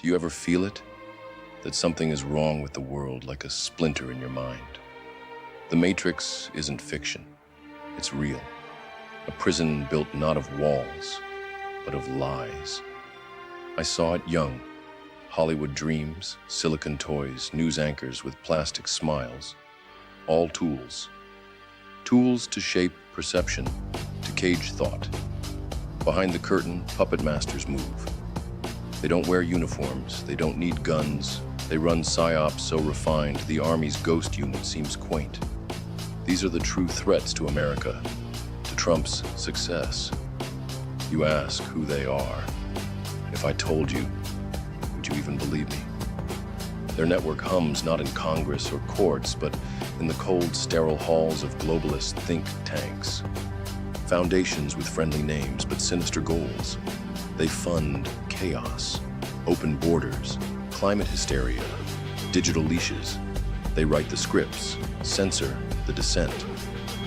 Do you ever feel it? That something is wrong with the world, like a splinter in your mind? The Matrix isn't fiction. It's real. A prison built not of walls, but of lies. I saw it young. Hollywood dreams, silicon toys, news anchors with plastic smiles. All tools. Tools to shape perception, to cage thought. Behind the curtain, puppet masters move. They don't wear uniforms, they don't need guns. They run psyops so refined, the Army's ghost unit seems quaint. These are the true threats to America, to Trump's success. You ask who they are. If I told you, would you even believe me? Their network hums not in Congress or courts, but in the cold, sterile halls of globalist think tanks. Foundations with friendly names, but sinister goals. They fund chaos, open borders, climate hysteria, digital leashes. They write the scripts, censor the dissent,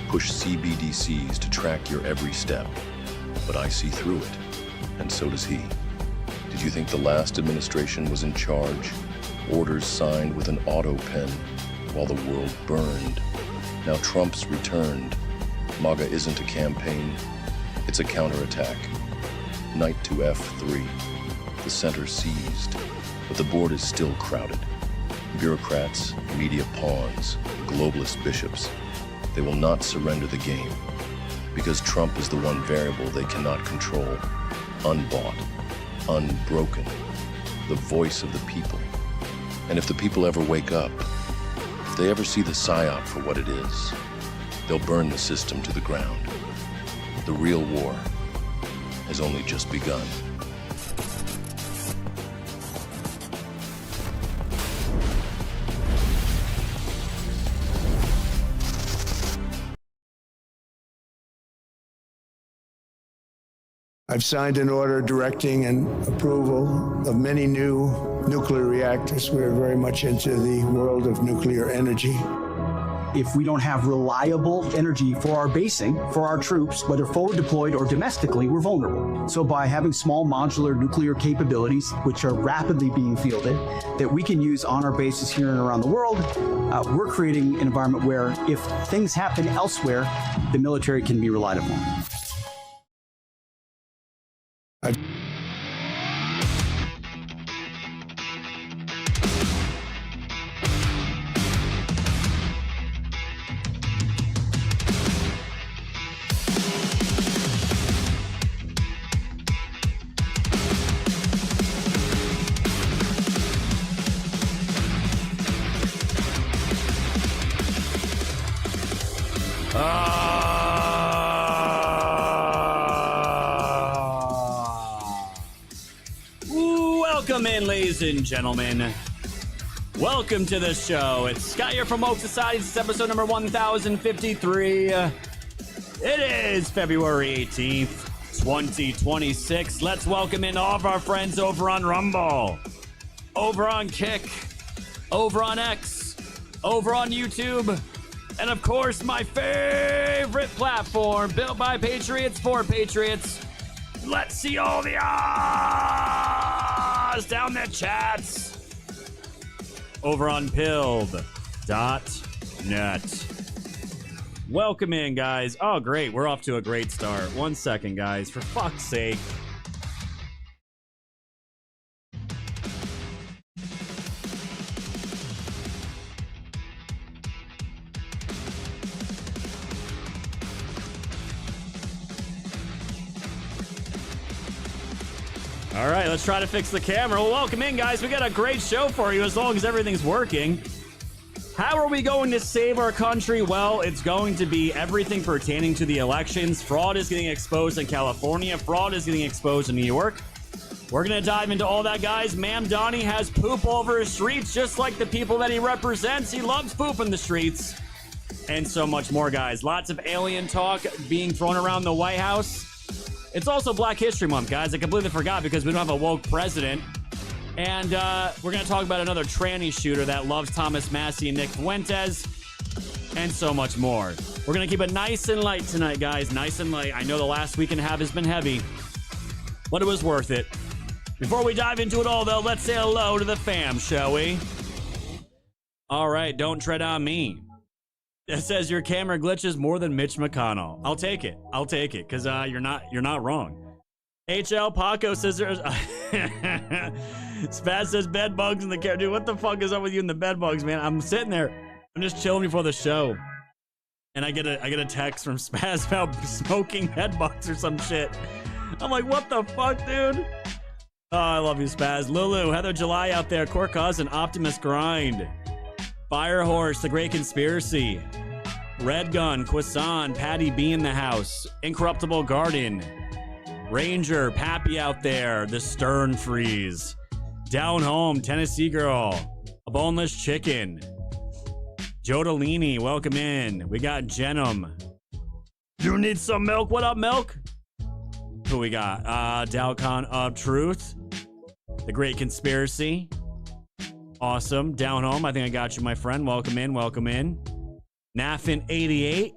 push CBDCs to track your every step. But I see through it, and so does he. Did you think the last administration was in charge? Orders signed with an auto pen while the world burned. Now Trump's returned. MAGA isn't a campaign, it's a counterattack. Knight to F3. The center seized, but the board is still crowded. Bureaucrats, media pawns, globalist bishops. They will not surrender the game, because Trump is the one variable they cannot control. Unbought, unbroken, the voice of the people. And if the people ever wake up, if they ever see the psyop for what it is, they'll burn the system to the ground. The real war has only just begun. I've signed an order directing and approval of many new nuclear reactors. We're very much into the world of nuclear energy. If we don't have reliable energy for our basing, for our troops, whether forward deployed or domestically, we're vulnerable. So by having small modular nuclear capabilities, which are rapidly being fielded, that we can use on our bases here and around the world, we're creating an environment where if things happen elsewhere, the military can be relied upon. Welcome in, ladies and gentlemen. Welcome to the show. It's Scott here from Oak Society. This is episode number 1053. It is February 18th, 2026. Let's welcome in all of our friends over on Rumble, over on Kick, over on X, over on YouTube, and of course, my favorite platform, built by Patriots for Patriots. Let's see all the ahs down the chats. Over on pilled.net. Welcome in, guys. Oh, great. We're off to a great start. 1 second, guys. For fuck's sake. All right, let's try to fix the camera. Well, welcome in, guys. We got a great show for you as long as everything's working. How are we going to save our country? Well, it's going to be everything pertaining to the elections. Fraud is getting exposed in California. Fraud is getting exposed in New York. We're going to dive into all that, guys. Ma'am Donnie has poop all over his streets, just like the people that he represents. He loves poop in the streets. And so much more, guys. Lots of alien talk being thrown around the White House. It's also Black History Month, guys. I completely forgot because we don't have a woke president. And we're going to talk about another tranny shooter that loves Thomas Massey and Nick Fuentes. And so much more. We're going to keep it nice and light tonight, guys. Nice and light. I know the last week and a half has been heavy, but it was worth it. Before we dive into it all, though, let's say hello to the fam, shall we? All right, don't tread on me. It says your camera glitches more than Mitch McConnell. I'll take it. I'll take it, because you're not wrong. HL Paco says there's Spaz says bed bugs in the camera. Dude, what the fuck is up with you and the bed bugs, man? I'm sitting there. I'm just chilling before the show. And I get a text from Spaz about smoking bed bugs or some shit. I'm like, what the fuck, dude? Oh, I love you, Spaz. Lulu, Heather July out there, Core Cousin, Optimus Grind, Firehorse, The Great Conspiracy, Red Gun, Quasan, Patty B in the house, Incorruptible Garden, Ranger, Pappy out there, The Stern Freeze, Down Home, Tennessee Girl, A Boneless Chicken, Jodalini, welcome in. We got Jenum. You need some milk? What up, milk? Who we got? Dalcon of Truth, The Great Conspiracy. Awesome. Down Home, I think I got you, my friend. Welcome in, welcome in. Naffin88,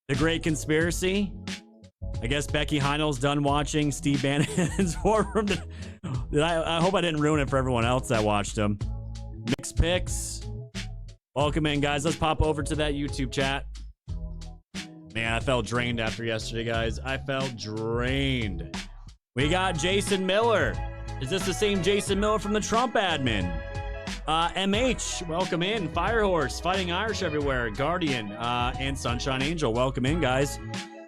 The Great Conspiracy. I guess Becky Heinel's done watching Steve Bannon's War Room. I hope I didn't ruin it for everyone else that watched him. Mixed Picks. Welcome in, guys. Let's pop over to that YouTube chat. Man, I felt drained after yesterday, guys. I felt drained. We got Jason Miller. Is this the same Jason Miller from the Trump admin? MH, welcome in. Firehorse, Fighting Irish everywhere. Guardian, and Sunshine Angel, welcome in, guys.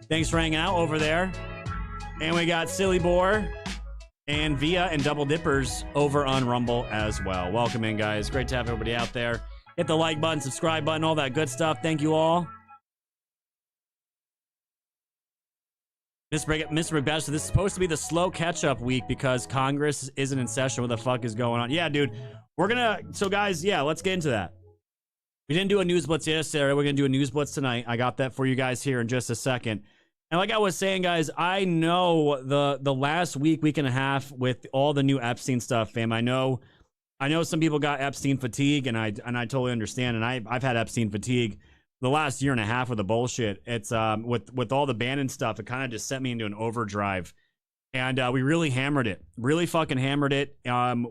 Thanks for hanging out over there. And we got Silly Boar and Via and Double Dippers over on Rumble as well. Welcome in, guys. Great to have everybody out there. Hit the like button, subscribe button, all that good stuff. Thank you all. Mr. McBash, this is supposed to be the slow catch-up week because Congress isn't in session. What the fuck is going on? Yeah, dude. We're gonna... So, guys, yeah, let's get into that. We didn't do a News Blitz yesterday. We're gonna do a News Blitz tonight. I got that for you guys here in just a second. And like I was saying, guys, I know the last week and a half with all the new Epstein stuff, fam. I know some people got Epstein fatigue, and I totally understand. And I've had Epstein fatigue the last year and a half with the bullshit. It's with all the Bannon stuff, it kind of just sent me into an overdrive. And we really hammered it. Really fucking hammered it.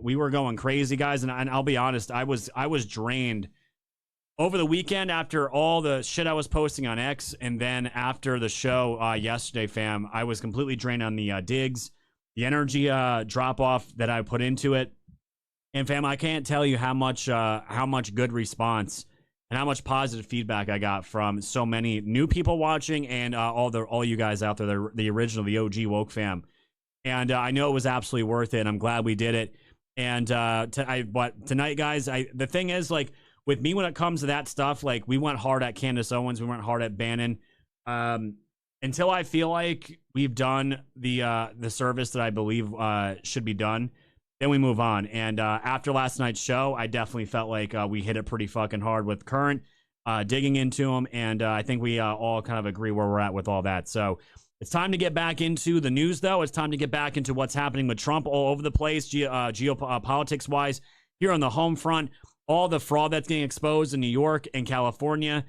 We were going crazy, guys, and I'll be honest, I was drained over the weekend after all the shit I was posting on X, and then after the show yesterday, fam. I was completely drained on the digs, the energy drop off that I put into it. And fam, I can't tell you how much good response and how much positive feedback I got from so many new people watching and all you guys out there, the original, the OG woke fam. And I know it was absolutely worth it. And I'm glad we did it. And but tonight, guys, the thing is, like, with me when it comes to that stuff, like, we went hard at Candace Owens, we went hard at Bannon. Until I feel like we've done the service that I believe should be done, then we move on. And after last night's show, I definitely felt like we hit it pretty fucking hard with Current, digging into them. And I think we all kind of agree where we're at with all that. So it's time to get back into the news, though. It's time to get back into what's happening with Trump all over the place, geopolitics-wise, here on the home front. All the fraud that's getting exposed in New York and California.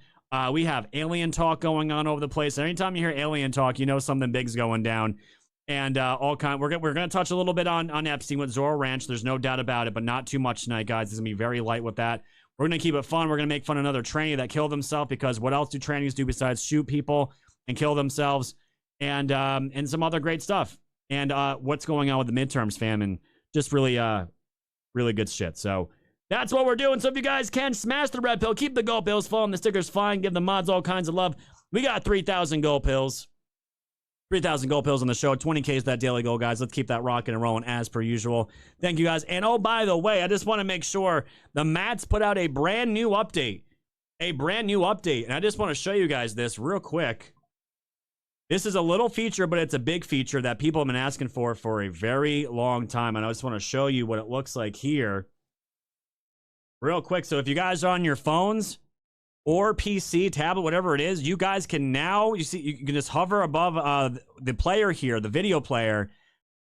We have alien talk going on over the place. And anytime you hear alien talk, you know something big's going down. And we're going to touch a little bit on Epstein with Zorro Ranch. There's no doubt about it, but not too much tonight, guys. It's going to be very light with that. We're going to keep it fun. We're going to make fun of another tranny that killed himself, because what else do trannies do besides shoot people and kill themselves? And some other great stuff. And what's going on with the midterms, fam, and just really good shit. So that's what we're doing. So if you guys can, smash the red pill, keep the gold pills flowing, the stickers flying, give the mods all kinds of love. We got 3,000 gold pills. 3,000 gold pills on the show. 20K is that daily goal, guys. Let's keep that rocking and rolling as per usual. Thank you, guys. And oh, by the way, I just want to make sure the Mats put out a brand new update. And I just want to show you guys this real quick. This is a little feature, but it's a big feature that people have been asking for a very long time. And I just want to show you what it looks like here real quick. So if you guys are on your phones or PC, tablet, whatever it is, you guys can now, you can just hover above the player here, the video player,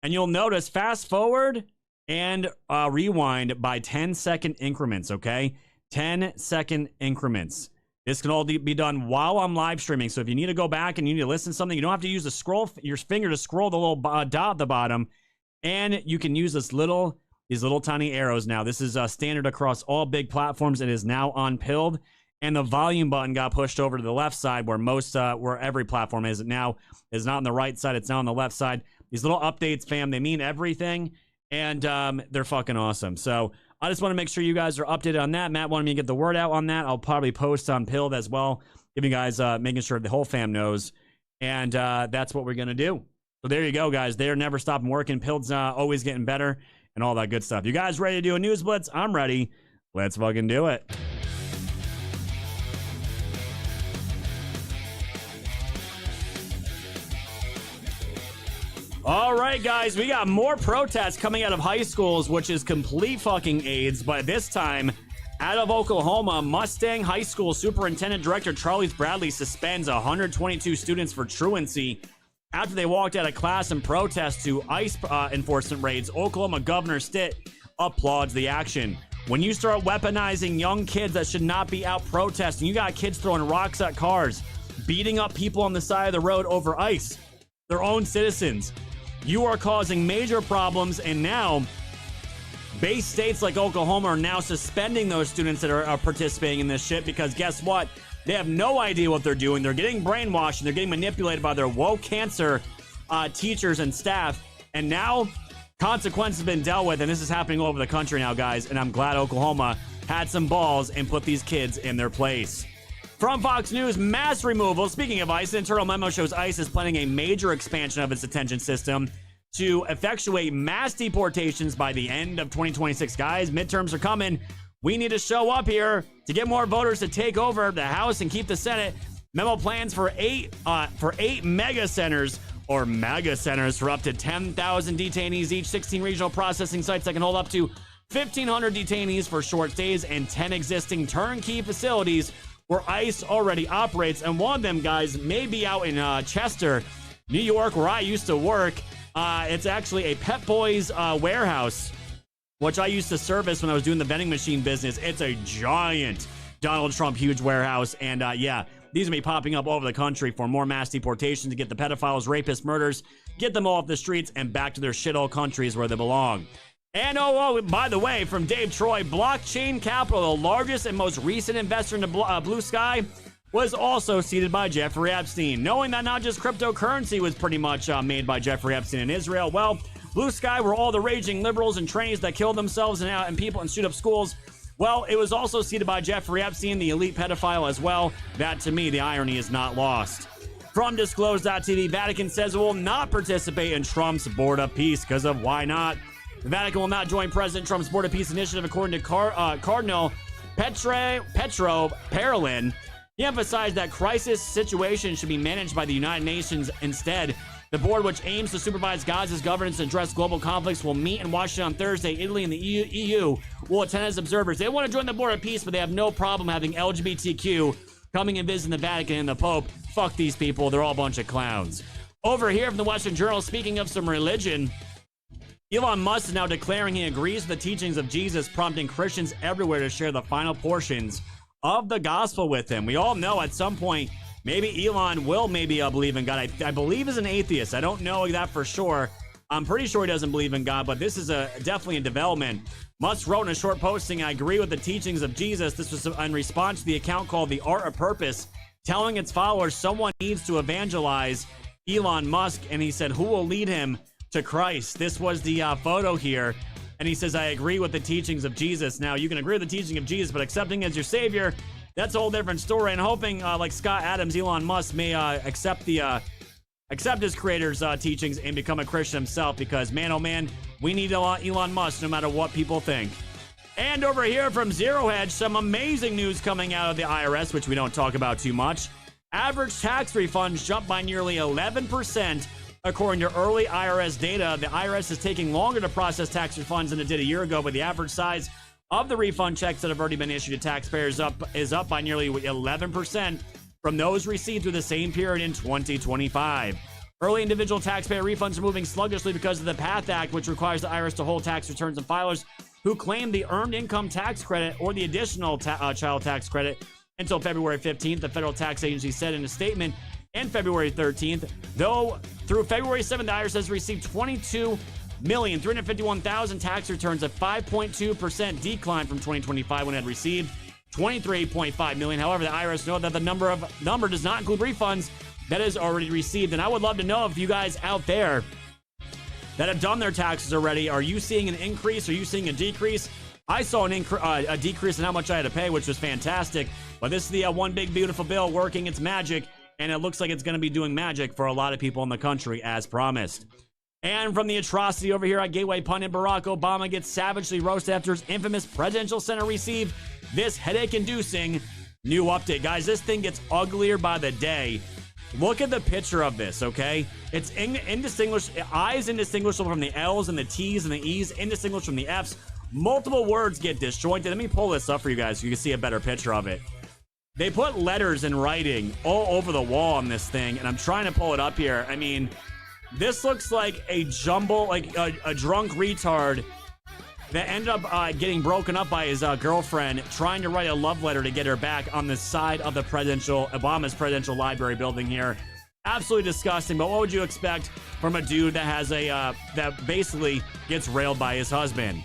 and you'll notice fast forward and rewind by 10-second increments, okay? 10-second increments. This can all be done while I'm live streaming. So if you need to go back and you need to listen to something, you don't have to use your finger to scroll the little dot at the bottom. And you can use these little tiny arrows now. This is standard across all big platforms. It is now on Pilled. And the volume button got pushed over to the left side where where every platform is. It now is not on the right side. It's now on the left side. These little updates, fam, they mean everything. And they're fucking awesome. So I just want to make sure you guys are updated on that. Matt wanted me to get the word out on that. I'll probably post on Pilled as well, giving you guys, making sure the whole fam knows. And that's what we're going to do. So there you go, guys. They're never stopping working. Pilled's always getting better and all that good stuff. You guys ready to do a news blitz? I'm ready. Let's fucking do it. All right, guys, we got more protests coming out of high schools, which is complete fucking AIDS. But this time, out of Oklahoma, Mustang High School Superintendent Director Charles Bradley suspends 122 students for truancy after they walked out of class in protest to ICE enforcement raids. Oklahoma Governor Stitt applauds the action. When you start weaponizing young kids that should not be out protesting, you got kids throwing rocks at cars, beating up people on the side of the road over ICE, their own citizens. You are causing major problems, and now base states like Oklahoma are now suspending those students that are participating in this shit because guess what? They have no idea what they're doing. They're getting brainwashed, and they're getting manipulated by their woke cancer teachers and staff, and now consequences have been dealt with, and this is happening all over the country now, guys, and I'm glad Oklahoma had some balls and put these kids in their place. From Fox News, mass removal. Speaking of ICE, internal memo shows ICE is planning a major expansion of its detention system to effectuate mass deportations by the end of 2026. Guys, midterms are coming. We need to show up here to get more voters to take over the House and keep the Senate. Memo plans for eight mega centers or mega centers for up to 10,000 detainees each, 16 regional processing sites that can hold up to 1,500 detainees for short stays, and 10 existing turnkey facilities where ICE already operates. And one of them, guys, may be out in Chester, New York, where I used to work. It's actually a Pep Boys warehouse, which I used to service when I was doing the vending machine business. It's a giant Donald Trump huge warehouse. And yeah, these will be popping up all over the country for more mass deportation to get the pedophiles, rapists, murders, get them all off the streets and back to their shithole countries where they belong. And by the way, from Dave Troy, Blockchain Capital, the largest and most recent investor in the Blue Sky, was also seeded by Jeffrey Epstein. Knowing that not just cryptocurrency was pretty much made by Jeffrey Epstein in Israel, well, Blue Sky were all the raging liberals and trannies that killed themselves and people and shoot up schools. Well, it was also seeded by Jeffrey Epstein, the elite pedophile as well. That, to me, the irony is not lost. From Disclose.tv, Vatican says it will not participate in Trump's Board of Peace because of why not. The Vatican will not join President Trump's Board of Peace initiative, according to Cardinal Petro Parolin. He emphasized that crisis situations should be managed by the United Nations instead. The board, which aims to supervise Gaza's governance and address global conflicts, will meet in Washington on Thursday. Italy and the EU will attend as observers. They want to join the Board of Peace, but they have no problem having LGBTQ coming and visiting the Vatican and the Pope. Fuck these people. They're all a bunch of clowns. Over here from the Western Journal, speaking of some religion, Elon Musk is now declaring he agrees with the teachings of Jesus, prompting Christians everywhere to share the final portions of the gospel with him. We all know at some point, maybe Elon will believe in God. I believe he's an atheist. I don't know that for sure. I'm pretty sure he doesn't believe in God, but this is definitely a development. Musk wrote in a short posting, I agree with the teachings of Jesus. This was in response to the account called The Art of Purpose, telling its followers someone needs to evangelize Elon Musk, and he said, who will lead him to Christ? This was the photo here. And he says, I agree with the teachings of Jesus. Now, you can agree with the teaching of Jesus, but accepting as your savior, that's a whole different story. And hoping, like Scott Adams, Elon Musk may accept his creator's teachings and become a Christian himself, because, man, oh man, we need Elon Musk no matter what people think. And over here from Zero Hedge, some amazing news coming out of the IRS, which we don't talk about too much. Average tax refunds jumped by nearly 11%. According to early IRS data, the IRS is taking longer to process tax refunds than it did a year ago, but the average size of the refund checks that have already been issued to taxpayers is up by nearly 11% from those received through the same period in 2025. Early individual taxpayer refunds are moving sluggishly because of the PATH Act, which requires the IRS to hold tax returns and filers who claim the Earned Income Tax Credit or the additional child tax credit until February 15th, the federal tax agency said in a statement. And February 13th, though through February 7th, the IRS has received 351,000 tax returns, a 5.2% decline from 2025 when it had received 23.5 million. However, the IRS noted that the number does not include refunds that is already received. And I would love to know if you guys out there that have done their taxes already, are you seeing an increase? Are you seeing a decrease? I saw a decrease in how much I had to pay, which was fantastic. But this is the one big beautiful bill working its magic, and it looks like it's going to be doing magic for a lot of people in the country as promised. And from the atrocity over here at Gateway Pundit, Barack Obama gets savagely roasted after his infamous presidential center received this headache-inducing new update. Guys, this thing gets uglier by the day. Look at the picture of this, okay? It's indistinguishable. I is indistinguishable from the L's and the T's and the E's, indistinguishable from the F's. Multiple words get disjointed. Let me pull this up for you guys so you can see a better picture of it. They put letters in writing all over the wall on this thing, and I'm trying to pull it up here. I mean, this looks like a jumble, like a drunk retard that ended up getting broken up by his girlfriend, trying to write a love letter to get her back on the side of the Obama's presidential library building here. Absolutely disgusting, but what would you expect from a dude that has that basically gets railed by his husband?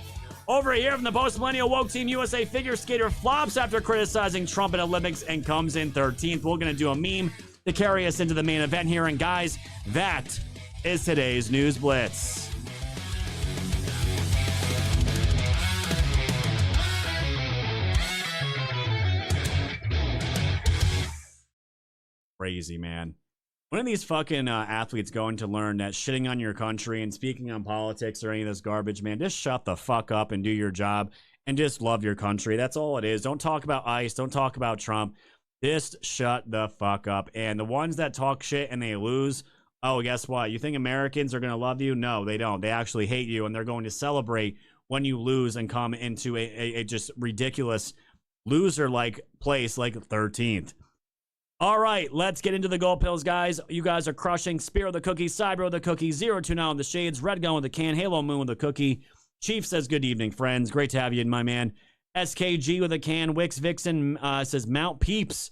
Over here from the post-millennial woke team, USA figure skater flops after criticizing Trump at Olympics and comes in 13th. We're going to do a meme to carry us into the main event here. And guys, that is today's News Blitz. Crazy, man. When are these fucking athletes going to learn that shitting on your country and speaking on politics or any of this garbage, man? Just shut the fuck up and do your job and just love your country. That's all it is. Don't talk about ICE. Don't talk about Trump. Just shut the fuck up. And the ones that talk shit and they lose, oh, guess what? You think Americans are going to love you? No, they don't. They actually hate you, and they're going to celebrate when you lose and come into a just ridiculous loser-like place like 13th. All right, let's get into the gold pills, guys. You guys are crushing. Spear the cookie, Cyber the cookie, 029 with the shades, Red Gun with the can, Halo Moon with the cookie. Chief says, good evening, friends. Great to have you in, my man. SKG with a can. Wix Vixen says, Mount Peeps,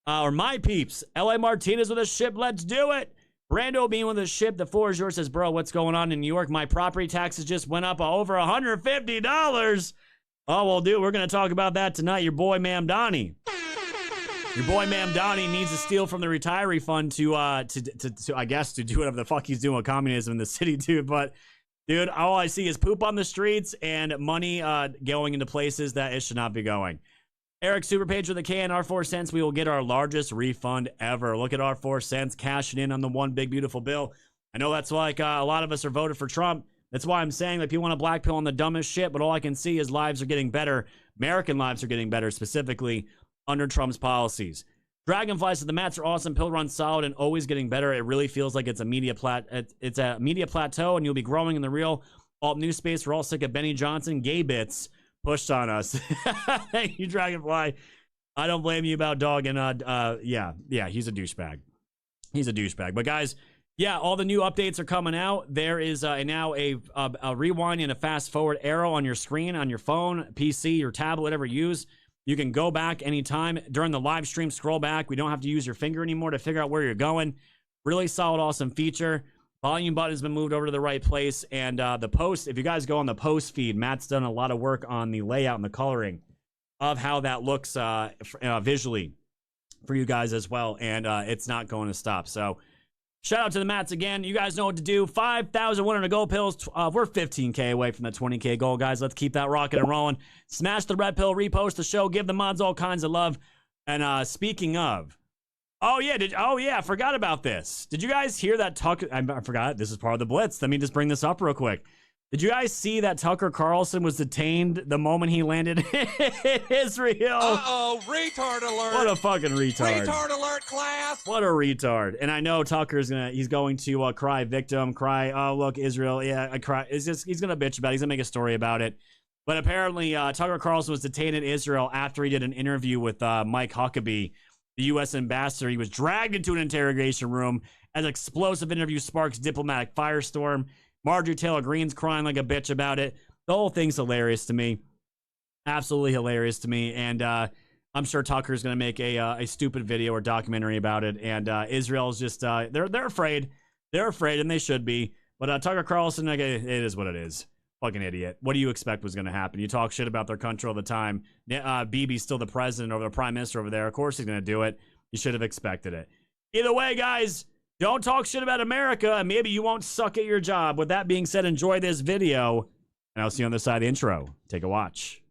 or My Peeps. LA Martinez with a ship. Let's do it. Brando Bean with a ship. The floor is yours. Says, bro, what's going on in New York? My property taxes just went up over $150. Oh, well, dude, we're going to talk about that tonight. Your boy, Ma'am Donnie. Your boy, Ma'am Donnie, needs to steal from the retiree fund to I guess, to do whatever the fuck he's doing with communism in the city, dude. But, dude, all I see is poop on the streets and money going into places that it should not be going. Eric Superpage with a can, our 4 cents. We will get our largest refund ever. Look at our 4 cents cashing in on the one big beautiful bill. I know that's like a lot of us are voted for Trump. That's why I'm saying, like, people want to black pill on the dumbest shit, but all I can see is lives are getting better. American lives are getting better, specifically under Trump's policies. Dragonfly said the mats are awesome, pill run solid, and always getting better. It really feels like it's a media plateau, and you'll be growing in the real alt news space. We're all sick of Benny Johnson gay bits pushed on us. Thank you, Dragonfly. I don't blame you about dog and yeah, he's a douchebag. He's a douchebag. But guys, yeah, all the new updates are coming out. There is now a rewind and a fast forward arrow on your screen, on your phone, PC, your tablet, whatever you use. You can go back anytime during the live stream, scroll back. We don't have to use your finger anymore to figure out where you're going. Really solid, awesome feature. Volume button has been moved over to the right place. And the post, if you guys go on the post feed, Matt's done a lot of work on the layout and the coloring of how that looks visually for you guys as well. And it's not going to stop. So shout out to the Mats again. You guys know what to do. 5,100 gold pills. We're 15K away from the 20K goal, guys. Let's keep that rocking and rolling. Smash the red pill, repost the show, give the mods all kinds of love. And speaking of, I forgot about this. Did you guys hear that Tucker? I forgot. This is part of the Blitz. Let me just bring this up real quick. Did you guys see that Tucker Carlson was detained the moment he landed in Israel? Uh-oh, retard alert. What a fucking retard. Retard alert, class. What a retard. And I know Tucker's he's going to cry victim, cry, oh, look, Israel, yeah, I cry. He's going to bitch about it. He's going to make a story about it. But apparently, Tucker Carlson was detained in Israel after he did an interview with Mike Huckabee, the U.S. ambassador. He was dragged into an interrogation room as explosive interview sparks diplomatic firestorm. Marjorie Taylor Greene's crying like a bitch about it. The whole thing's hilarious to me. Absolutely hilarious to me. And I'm sure Tucker's going to make a stupid video or documentary about it. And Israel's just, they're afraid. They're afraid, and they should be. But Tucker Carlson, like, it is what it is. Fucking idiot. What do you expect was going to happen? You talk shit about their country all the time. Bibi's still the president or the prime minister over there. Of course he's going to do it. You should have expected it. Either way, guys, don't talk shit about America, and maybe you won't suck at your job. With that being said, enjoy this video, and I'll see you on the side of the intro. Take a watch.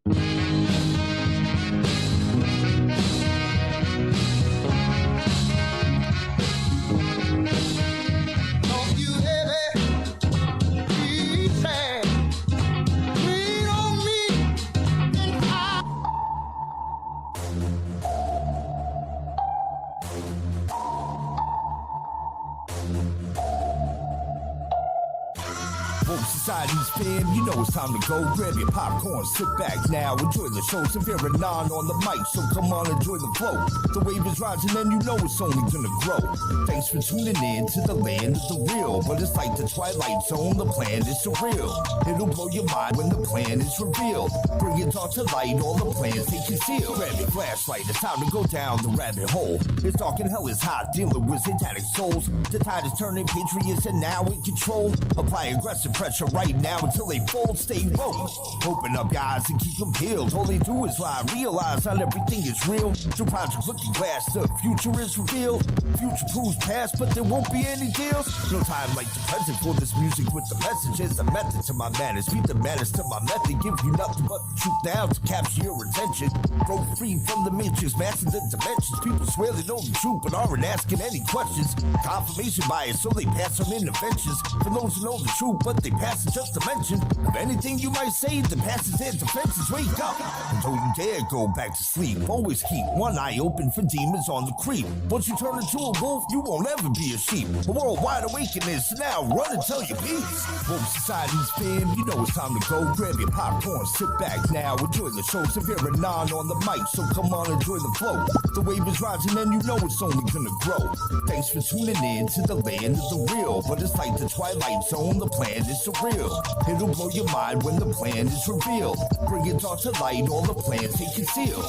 Society's fan, you know it's time to go. Grab your popcorn, sit back now, enjoy the show. Severe and non on the mic, so come on, enjoy the flow. The wave is rising and you know it's only gonna grow. Thanks for tuning in to the land of the real. But it's like the Twilight Zone, the plan is surreal. It'll blow your mind when the plan is revealed. Bring it all to light, all the plans they conceal. Grab your flashlight, it's time to go down the rabbit hole. It's dark and hell is hot, dealing with satanic souls. The tide is turning, patriots are now in control. Apply aggressive pressure right now until they fold, stay woke. Open up guys and keep them peeled. All they do is lie, realize not everything is real. Through Project Looking Glass, the future is revealed. Future proves past, but there won't be any deals. No time like the present for this music with the message. Is the method to my madness, beat the madness to my method. Give you nothing but the truth now to capture your attention. Broke free from the matrix, master the dimensions. People swear they know the truth, but aren't asking any questions. Confirmation bias, so they pass on interventions. For those who know the truth, but they pass it just to mention. Of anything you might say, the passes their defenses. Wake up, and don't you dare go back to sleep. Always keep one eye open for demons on the creep. Once you turn into a wolf, you won't ever be a sheep. A worldwide awakening, so now run and tell your peace. Wolf Society's fan, you know it's time to go. Grab your popcorn, sit back now, enjoy the show. Severe and non on the mic, so come on, enjoy the flow. The wave is rising and you know it's only gonna grow. Thanks for tuning in to the land of the real. But it's like the Twilight Zone, the plan is surreal. It'll blow your mind when the plan is revealed. Bring it all to light, all the plans they conceal.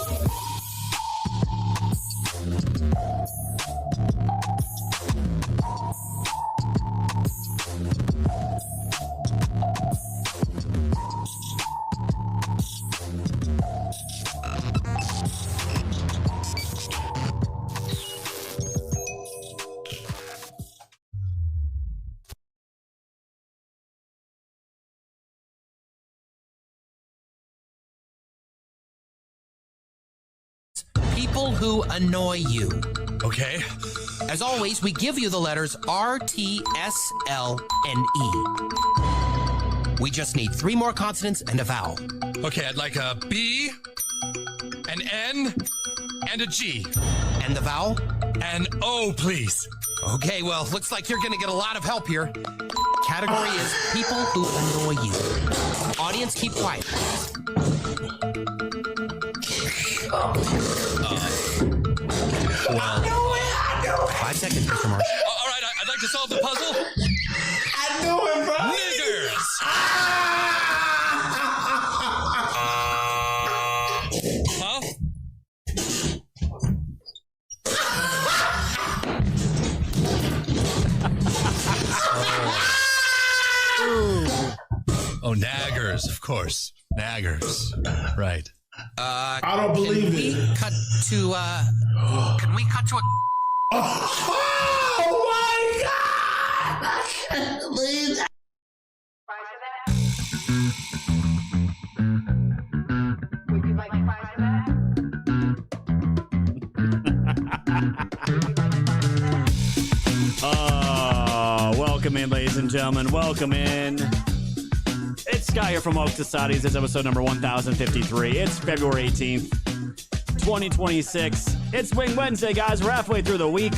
People who annoy you. Okay. As always, we give you the letters R, T, S, L, and E. We just need 3 more consonants and a vowel. Okay, I'd like a B, an N, and a G. And the vowel? An O, please. Okay, well, looks like you're gonna get a lot of help here. Category is people who annoy you. Audience, keep quiet. Well, 5 seconds, Mr. Marsh. all right, I'd like to solve the puzzle. I know it, bro. Niggers! Huh? Oh, naggers, of course. Naggers. Right. I don't believe it. Can we cut to a... Oh my God! I can't believe that. Would you like fries for that? Welcome in, ladies and gentlemen. Welcome in. It's Sky here from Woke Societies. It's episode number 1053. It's February 18th, 2026. It's Wing Wednesday, guys. We're halfway through the week.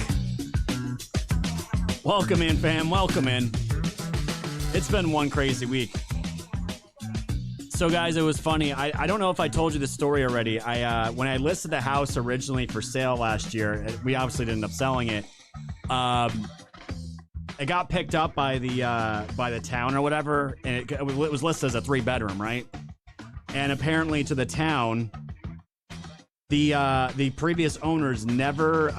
Welcome in, fam. Welcome in. It's been one crazy week. So, guys, it was funny. I don't know if I told you the story already. When I listed the house originally for sale last year, we obviously didn't end up selling it. It got picked up by the town or whatever, and it was listed as a 3-bedroom, right? And apparently to the town, the previous owners never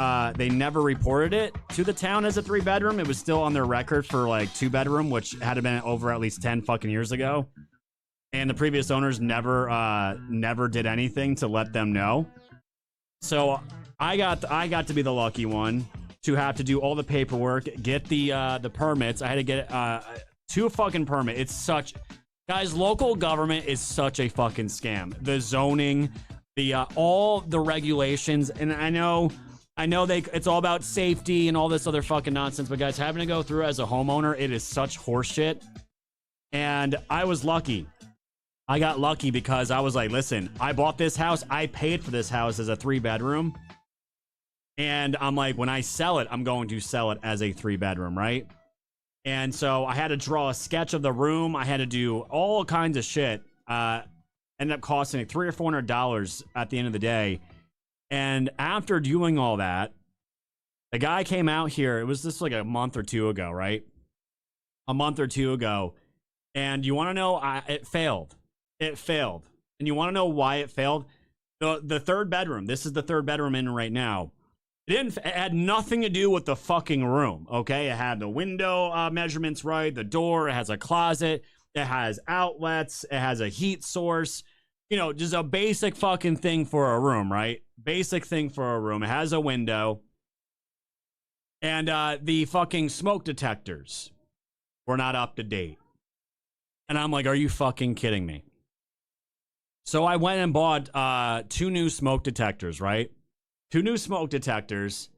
reported it to the town as a 3-bedroom. It was still on their record for like 2-bedroom, which had been over at least 10 fucking years ago. And the previous owners never did anything to let them know. So I got to be the lucky one to have to do all the paperwork, get the permits. I had to get 2 fucking permit. It's such, guys, local government is such a fucking scam. The zoning, the all the regulations, and I know it's all about safety and all this other fucking nonsense, but guys, having to go through as a homeowner, it is such horseshit. And I was lucky. I got lucky because I was like, listen, I bought this house, I paid for this house as a 3-bedroom. And I'm like, when I sell it, I'm going to sell it as a 3-bedroom, right? And so I had to draw a sketch of the room. I had to do all kinds of shit. Ended up costing like $300 or $400 at the end of the day. And after doing all that, the guy came out here. It was just like a month or 2 ago, right? A month or 2 ago. And you want to know, it failed. It failed. And you want to know why it failed? The 3rd bedroom. This is the 3rd bedroom in right now. It had nothing to do with the fucking room, okay? It had the window measurements right, the door, it has a closet, it has outlets, it has a heat source. You know, just a basic fucking thing for a room, right? Basic thing for a room. It has a window. And the fucking smoke detectors were not up to date. And I'm like, are you fucking kidding me? So I went and bought 2 new smoke detectors, right? 2 new smoke detectors.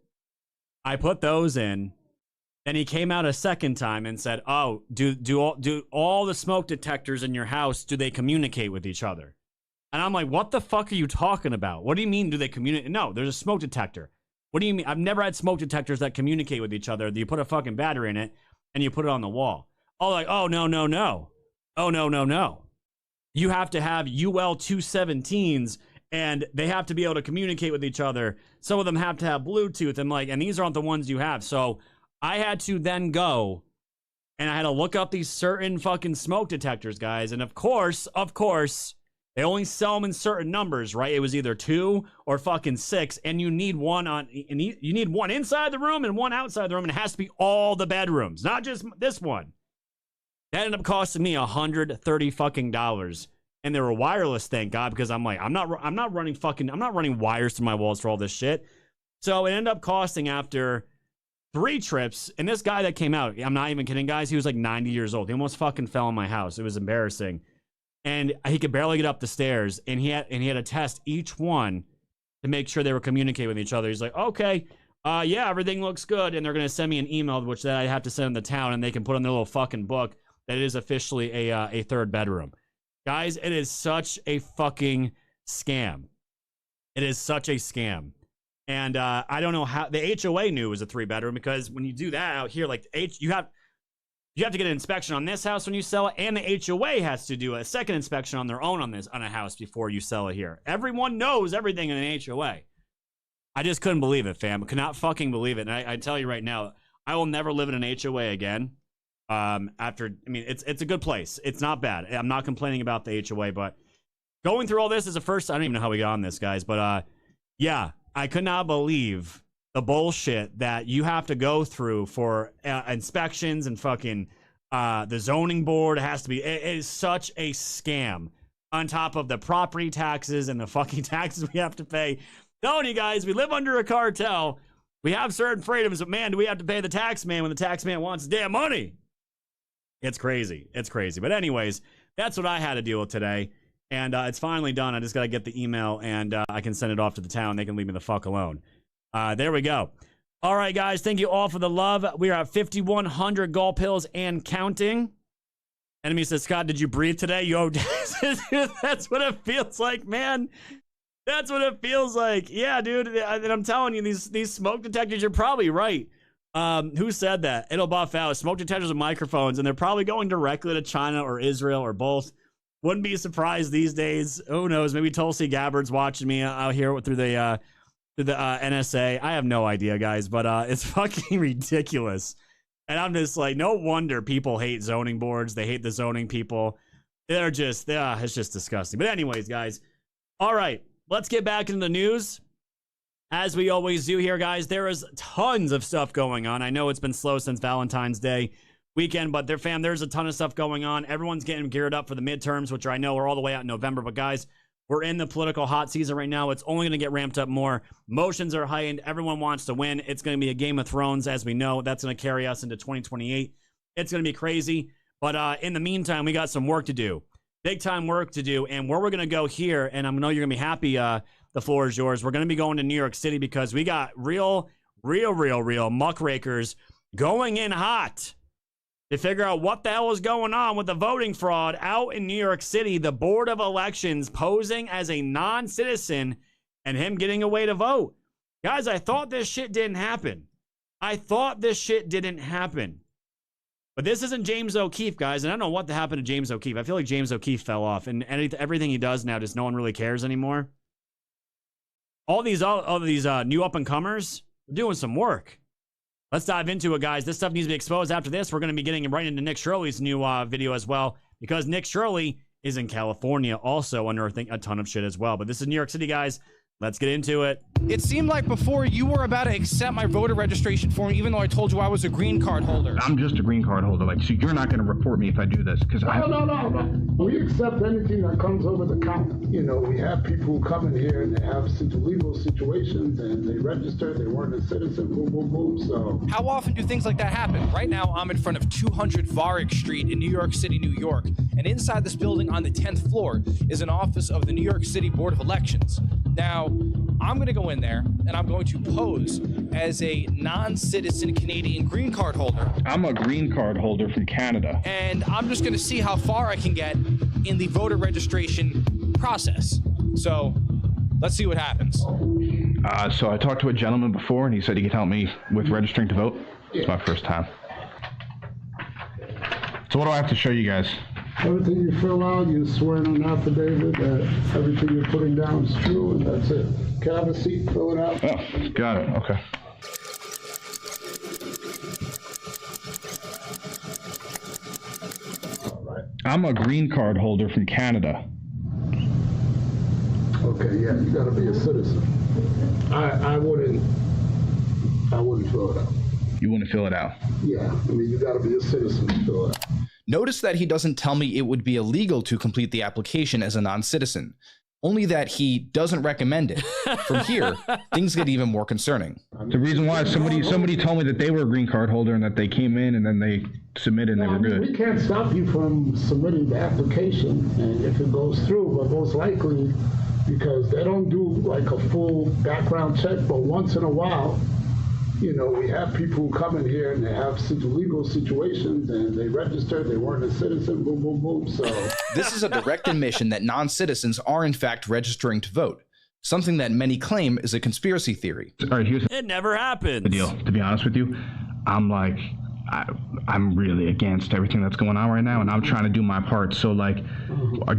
I put those in. Then he came out a second time and said, oh, do all the smoke detectors in your house, do they communicate with each other? And I'm like, what the fuck are you talking about? What do you mean, do they communicate? No, there's a smoke detector. What do you mean? I've never had smoke detectors that communicate with each other. You put a fucking battery in it and you put it on the wall. Oh, like, oh, no. Oh, no. You have to have UL 217s and they have to be able to communicate with each other. Some of them have to have Bluetooth and these aren't the ones you have. So I had to then go and I had to look up these certain fucking smoke detectors, guys. And of course, they only sell them in certain numbers, right? It was either 2 or fucking 6, and you need one you need one inside the room and one outside the room, and it has to be all the bedrooms, not just this one. That ended up costing me $130 fucking dollars, and they were wireless, thank God, because I'm like, I'm not running wires through my walls for all this shit. So it ended up costing after 3 trips, and this guy that came out, I'm not even kidding, guys, he was like 90 years old. He almost fucking fell in my house. It was embarrassing. And he could barely get up the stairs, and he had to test each one to make sure they were communicating with each other. He's like, okay, yeah, everything looks good, and they're going to send me an email, which then I have to send to the town, and they can put on their little fucking book that it is officially a 3rd bedroom. Guys, it is such a fucking scam. It is such a scam. And I don't know how the HOA knew it was a 3-bedroom, because when you do that out here, like you have to get an inspection on this house when you sell it, and the HOA has to do a second inspection on their own on a house before you sell it here. Everyone knows everything in an HOA. I just couldn't believe it, fam. I could not fucking believe it. And I tell you right now, I will never live in an HOA again. It's a good place. It's not bad. I'm not complaining about the HOA, but going through all this is a first. I don't even know how we got on this, guys, but yeah, I could not believe the bullshit that you have to go through for inspections and fucking the zoning board. It is such a scam on top of the property taxes and the fucking taxes we have to pay. Telling you guys, we live under a cartel. We have certain freedoms, but man, do we have to pay the tax man when the tax man wants his damn money? It's crazy. It's crazy. But anyways, that's what I had to deal with today. And it's finally done. I just got to get the email and I can send it off to the town. They can leave me the fuck alone. There we go. All right, guys. Thank you all for the love. We are at 5,100 gold pills and counting. Enemy says, Scott, did you breathe today? Yo, that's what it feels like, man. That's what it feels like. Yeah, dude. And I'm telling you, these smoke detectors, you're probably right. Who said that? It'll buff out. Smoke detectors and microphones, and they're probably going directly to China or Israel or both. Wouldn't be surprised these days. Who knows? Maybe Tulsi Gabbard's watching me out here through the NSA. I have no idea, guys, but it's fucking ridiculous. And I'm just like, no wonder people hate zoning boards. They hate the zoning people. It's just disgusting. But anyways, guys, all right. let's get back into the news. As we always do here, guys, there is tons of stuff going on. I know it's been slow since Valentine's Day weekend, but there's a ton of stuff going on. Everyone's getting geared up for the midterms, which I know are all the way out in November. But guys, we're in the political hot season right now. It's only going to get ramped up more. Motions are heightened. Everyone wants to win. It's going to be a Game of Thrones, as we know. That's going to carry us into 2028. It's going to be crazy. But in the meantime, we got some work to do. Big time work to do. And where we're going to go here, and I know you're going to be happy, the floor is yours. We're going to be going to New York City because we got real muckrakers going in hot to figure out what the hell is going on with the voting fraud out in New York City. The Board of Elections posing as a non-citizen and him getting away to vote. Guys, I thought this shit didn't happen. But this isn't James O'Keefe, guys, and I don't know what happened to James O'Keefe. I feel like James O'Keefe fell off, and everything he does now, just no one really cares anymore. All these new up-and-comers are doing some work. Let's dive into it, guys. This stuff needs to be exposed. After this, we're going to be getting right into Nick Shirley's new video as well, because Nick Shirley is in California also unearthing a ton of shit as well. But this is New York City, guys. Let's get into it. It seemed like before you were about to accept my voter registration form, even though I told you I was a green card holder. I'm just a green card holder. Like, so you're not going to report me if I do this? Because No. We accept anything that comes over the counter. You know, we have people who come in here and they have legal situations and they register, they weren't a citizen, boom, boom, boom. So how often do things like that happen? Right now, I'm in front of 200 Varick Street in New York City, New York. And inside this building on the 10th floor is an office of the New York City Board of Elections. Now, I'm going to go in there and I'm going to pose as a non-citizen Canadian green card holder. I'm a green card holder from Canada. And I'm just going to see how far I can get in the voter registration process. So let's see what happens. So I talked to a gentleman before and he said he could help me with registering to vote. It's my first time. So what do I have to show you guys? everything you fill out, you swear in an affidavit that everything you're putting down is true, and that's it. Can I have a seat, fill it out? Oh, got it, okay. I'm a green card holder from Canada. Okay, yeah, you gotta be a citizen. I wouldn't fill it out. You wouldn't fill it out? Yeah, I mean, you gotta be a citizen to fill it out. Notice that he doesn't tell me it would be illegal to complete the application as a non-citizen, only that he doesn't recommend it. From here, things get even more concerning. The reason why somebody told me that they were a green card holder and that they came in and then they submitted and they were good. We can't stop you from submitting the application, and if it goes through, but most likely, because they don't do like a full background check, but once in a while, you know, we have people who come in here and they have legal situations and they register, they weren't a citizen, boom, boom, boom, so. This is a direct admission that non-citizens are in fact registering to vote, something that many claim is a conspiracy theory. All right, here's it never happens. The deal. To be honest with you, I'm really against everything that's going on right now, and I'm trying to do my part. So, like,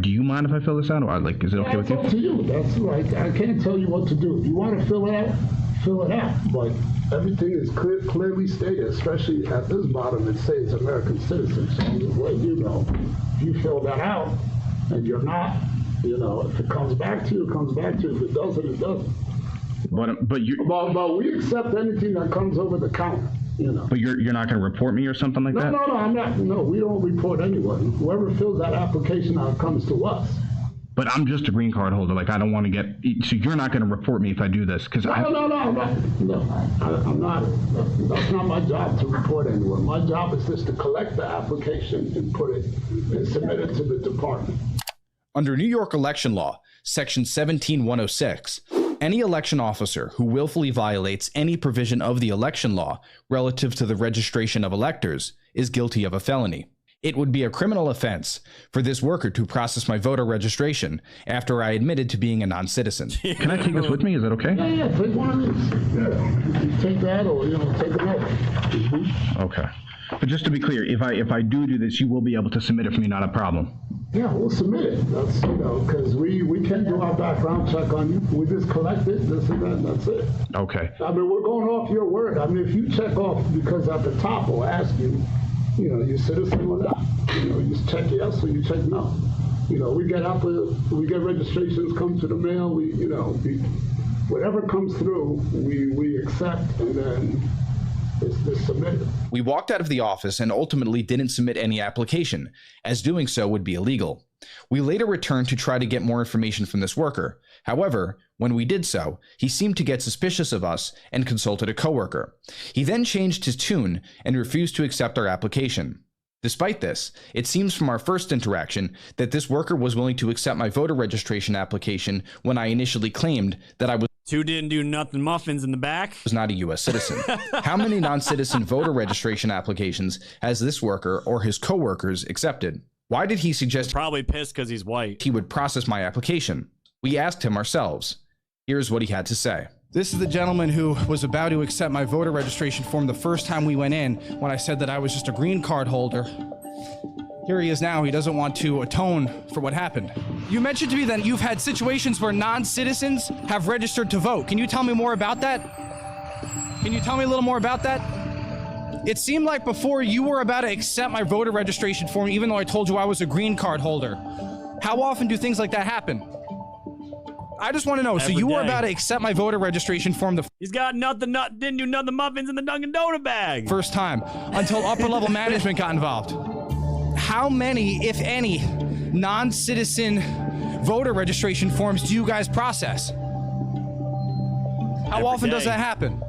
do you mind if I fill this out, or like, is it okay with you? It's up to you. That's like, I can't tell you what to do. If you want to fill it out, fill it out. But everything is clearly stated, especially at this bottom. It says American citizen. So just let you know, if you fill that out and you're not, you know, if it comes back to you, it comes back to you. If it doesn't, it doesn't. But we accept anything that comes over the counter. You know. But you're not going to report me or something like that? No, I'm not. No, we don't report anyone. Whoever fills that application out comes to us. But I'm just a green card holder. Like, I don't want to get. So you're not going to report me if I do this, because I'm not. That's not my job to report anyone. My job is just to collect the application and put it and submit it to the department. Under New York election law, Section 17106. Any election officer who willfully violates any provision of the election law relative to the registration of electors is guilty of a felony. It would be a criminal offense for this worker to process my voter registration after I admitted to being a non-citizen. Can I take this with me? Is that okay? Yeah, take one of these. Yeah, you take that or, you know, take another. Mm-hmm. Okay. But just to be clear, if I do this, you will be able to submit it for me, not a problem. Yeah, we'll submit it. That's, you know, because we can't do our background check on you. We just collect it, this and that, and that's it. Okay. I mean, we're going off your word. I mean, if you check off, because at the top we'll ask you, you know, you citizen or not. You know, you check yes or you check no. we get registrations come to the mail. Whatever comes through, we accept, and then it's submitted. We walked out of the office and ultimately didn't submit any application, as doing so would be illegal. We later returned to try to get more information from this worker. However, when we did so, he seemed to get suspicious of us and consulted a coworker. He then changed his tune and refused to accept our application. Despite this, it seems from our first interaction that this worker was willing to accept my voter registration application when I initially claimed that I was Two didn't do nothing muffins in the back. Was not a U.S. citizen. How many non-citizen voter registration applications has this worker or his coworkers accepted? Why did he suggest Probably pissed because he's white. he would process my application? We asked him ourselves. Here's what he had to say. This is the gentleman who was about to accept my voter registration form the first time we went in when I said that I was just a green card holder. Here he is now. He doesn't want to atone for what happened. You mentioned to me that you've had situations where non-citizens have registered to vote. Can you tell me more about that? Can you tell me a little more about that? It seemed like before you were about to accept my voter registration form, even though I told you I was a green card holder. How often do things like that happen? I just want to know. So you were about to accept my voter registration form He's got didn't do nothing muffins in the Dunkin' Donut bag. first time until upper level management got involved. How many, if any, non-citizen voter registration forms do you guys process? How often does that happen?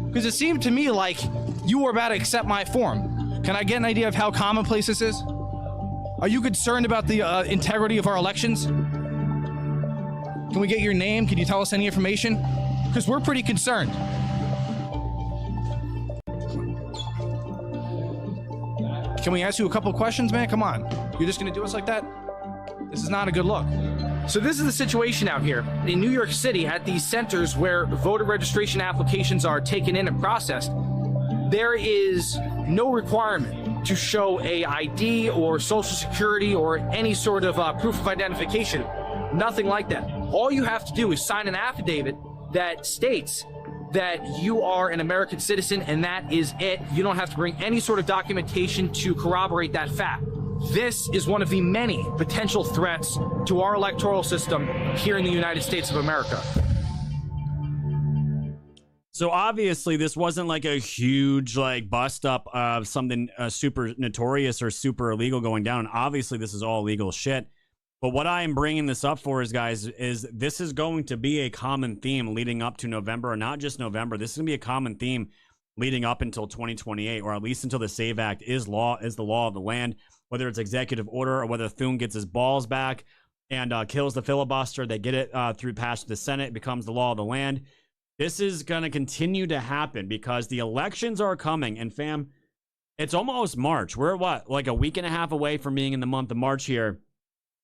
Because it seemed to me like you were about to accept my form. Can I get an idea of how commonplace this is? Are you concerned about the integrity of our elections? Can we get your name? Can you tell us any information? Because we're pretty concerned. Can we ask you a couple of questions, man? Come on. You're just going to do us like that? This is not a good look. So this is the situation out here in New York City at these centers where voter registration applications are taken in and processed. There is no requirement to show a ID or social security or any sort of proof of identification. Nothing like that. All you have to do is sign an affidavit that states that you are an American citizen, and that is it. You don't have to bring any sort of documentation to corroborate that fact. This is one of the many potential threats to our electoral system here in the United States of America. So obviously this wasn't like a huge bust up of something super notorious or super illegal going down. Obviously this is all legal shit. But what I am bringing this up for is, guys, is this is going to be a common theme leading up to November, and not just November. This is going to be a common theme leading up until 2028, or at least until the SAVE Act is the law of the land, whether it's executive order or whether Thune gets his balls back and kills the filibuster. They get it through past the Senate. It becomes the law of the land. This is going to continue to happen because the elections are coming, and fam, it's almost March. We're what, like a week and a half away from being in the month of March here.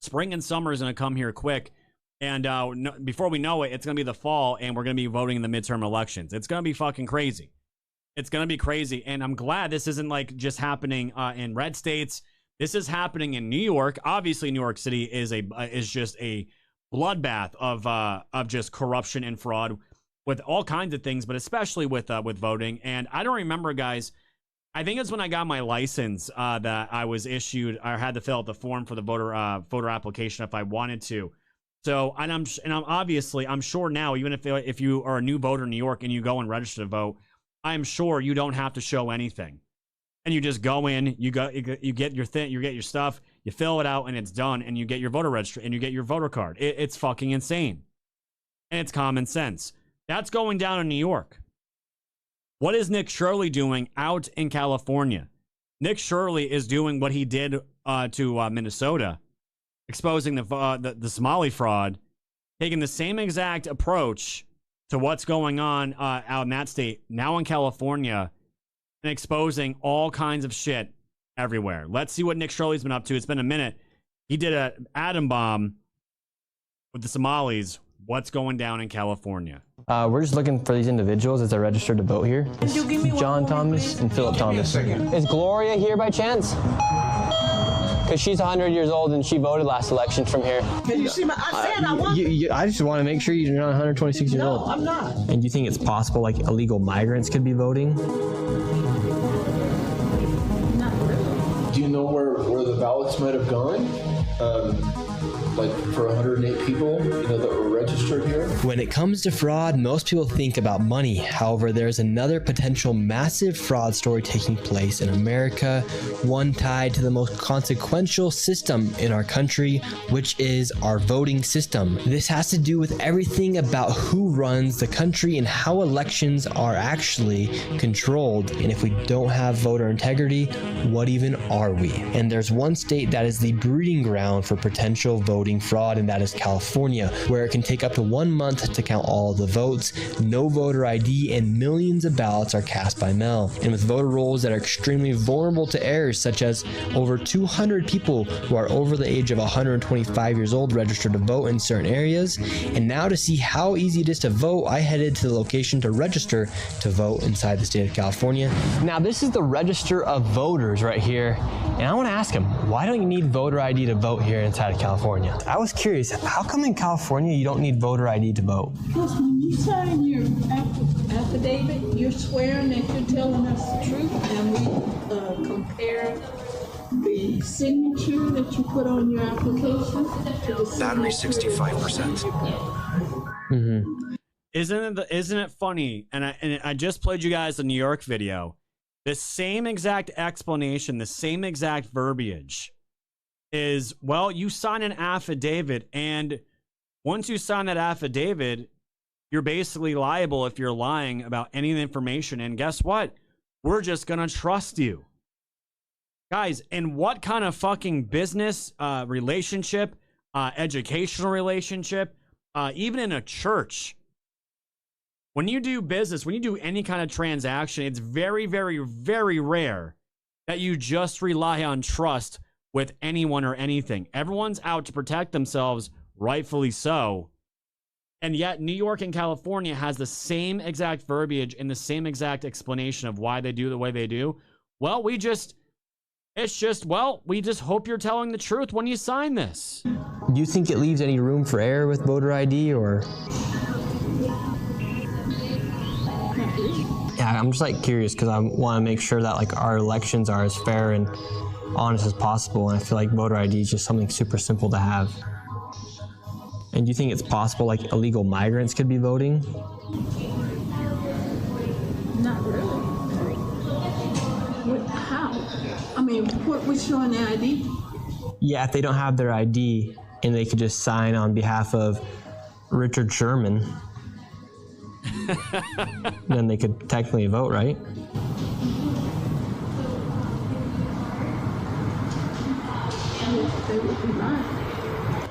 Spring and summer is going to come here quick. And before we know it, it's going to be the fall, and we're going to be voting in the midterm elections. It's going to be fucking crazy. It's going to be crazy. And I'm glad this isn't like just happening in red states. This is happening in New York. Obviously, New York City is just a bloodbath of just corruption and fraud with all kinds of things, but especially with voting. And I don't remember, guys. I think it's when I got my license that I was issued. I had to fill out the form for the voter application if I wanted to. So, and I'm obviously, I'm sure now, even if you are a new voter in New York and you go and register to vote, I'm sure you don't have to show anything, and you just go in, you get your thing, you get your stuff, you fill it out, and it's done, and you get your voter registry and you get your voter card. It's fucking insane, and it's common sense. That's going down in New York. What is Nick Shirley doing out in California? Nick Shirley is doing what he did to Minnesota, exposing the Somali fraud, taking the same exact approach to what's going on out in that state, now in California, and exposing all kinds of shit everywhere. Let's see what Nick Shirley's been up to. It's been a minute. He did an atom bomb with the Somalis. What's going down in California? We're just looking for these individuals as they're registered to vote here. John Thomas and Philip Thomas. Is Gloria here by chance? Because she's 100 years old and she voted last election from here. Can you see my? I said I want. I just want to make sure you're not 126 years old. No, I'm not. And do you think it's possible like illegal migrants could be voting? Not really. Do you know where the ballots might have gone. Like for 108 people, that were registered here. When it comes to fraud, most people think about money. However, there's another potential massive fraud story taking place in America, one tied to the most consequential system in our country, which is our voting system. This has to do with everything about who runs the country and how elections are actually controlled. And if we don't have voter integrity, what even are we? And there's one state that is the breeding ground for potential voting fraud, and that is California, where it can take up to 1 month to count all of the votes, no voter ID, and millions of ballots are cast by mail. And with voter rolls that are extremely vulnerable to errors, such as over 200 people who are over the age of 125 years old registered to vote in certain areas. And now to see how easy it is to vote, I headed to the location to register to vote inside the state of California. Now this is the register of voters right here, and I want to ask him, why don't you need voter ID to vote here inside of California? I was curious, how come in California you don't need voter ID to vote? Because when you sign your affidavit, you're swearing that you're telling us the truth, and we compare the signature that you put on your application to the battery 65%. Isn't it funny? And I just played you guys the New York video. The same exact explanation, the same exact verbiage is, well, you sign an affidavit, and once you sign that affidavit, you're basically liable if you're lying about any of the information. And guess what? We're just going to trust you. Guys, in what kind of fucking business relationship, educational relationship, even in a church, when you do business, when you do any kind of transaction, it's very, very, very rare that you just rely on trust with anyone or anything. Everyone's out to protect themselves, rightfully so. And yet New York and California has the same exact verbiage and the same exact explanation of why they do the way they do. Well, we just hope you're telling the truth when you sign this. Do you think it leaves any room for error with voter ID, or? Yeah, I'm just curious because I want to make sure that our elections are as fair and honest as possible, and I feel like voter ID is just something super simple to have. And do you think it's possible illegal migrants could be voting? Not really. How? I mean, what's showing the ID? Yeah, if they don't have their ID and they could just sign on behalf of Richard Sherman, then they could technically vote, right?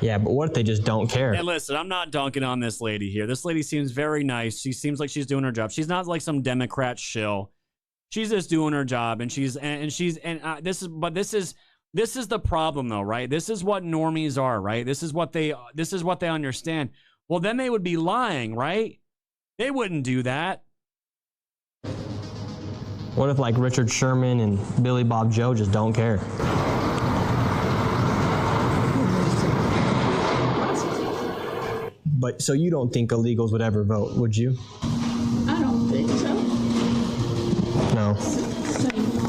Yeah, but what if they just don't care? And listen, I'm not dunking on this lady here. This lady seems very nice. She seems like she's doing her job. She's not like some Democrat shill. She's just doing her job, and this is the problem though, right? This is what normies are, right? This is what they understand. Well, then they would be lying, right? They wouldn't do that. What if Richard Sherman and Billy Bob Joe just don't care? But so you don't think illegals would ever vote, would you? I don't think so. No.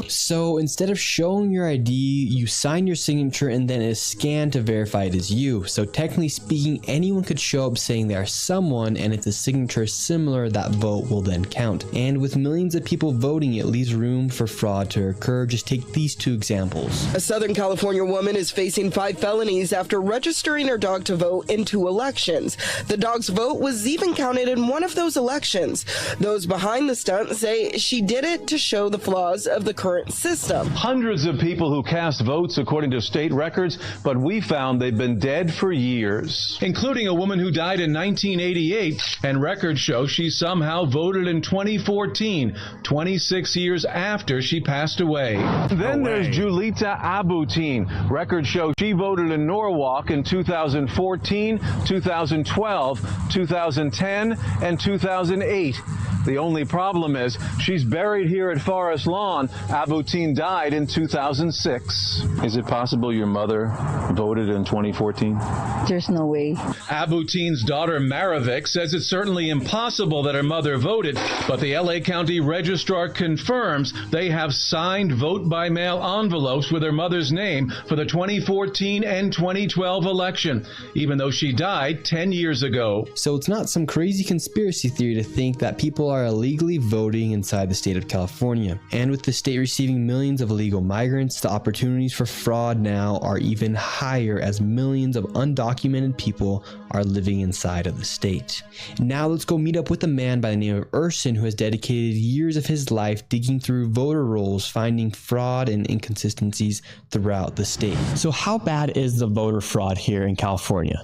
So instead of showing your ID, you sign your signature and then it is scanned to verify it is you. So technically speaking, anyone could show up saying they are someone, and if the signature is similar, that vote will then count. And with millions of people voting, it leaves room for fraud to occur. Just take these two examples. A Southern California woman is facing 5 felonies after registering her dog to vote in 2 elections. The dog's vote was even counted in one of those elections. Those behind the stunt say she did it to show the flaws of the current system. Hundreds of people who cast votes according to state records, but we found they've been dead for years, including a woman who died in 1988, and records show she somehow voted in 2014, 26 years after she passed away. Then there's Julita Abutin. Records show she voted in Norwalk in 2014, 2012, 2010, and 2008. The only problem is she's buried here at Forest Lawn. Abutin Abutin died in 2006. Is it possible your mother voted in 2014? There's no way. Abutin's daughter Maravik says it's certainly impossible that her mother voted, but the LA County Registrar confirms they have signed vote-by-mail envelopes with her mother's name for the 2014 and 2012 election, even though she died 10 years ago. So it's not some crazy conspiracy theory to think that people are illegally voting inside the state of California. And with the state receiving millions of illegal migrants, the opportunities for fraud now are even higher as millions of undocumented people are living inside of the state. Now let's go meet up with a man by the name of Urson, who has dedicated years of his life digging through voter rolls, finding fraud and inconsistencies throughout the state. So how bad is the voter fraud here in California?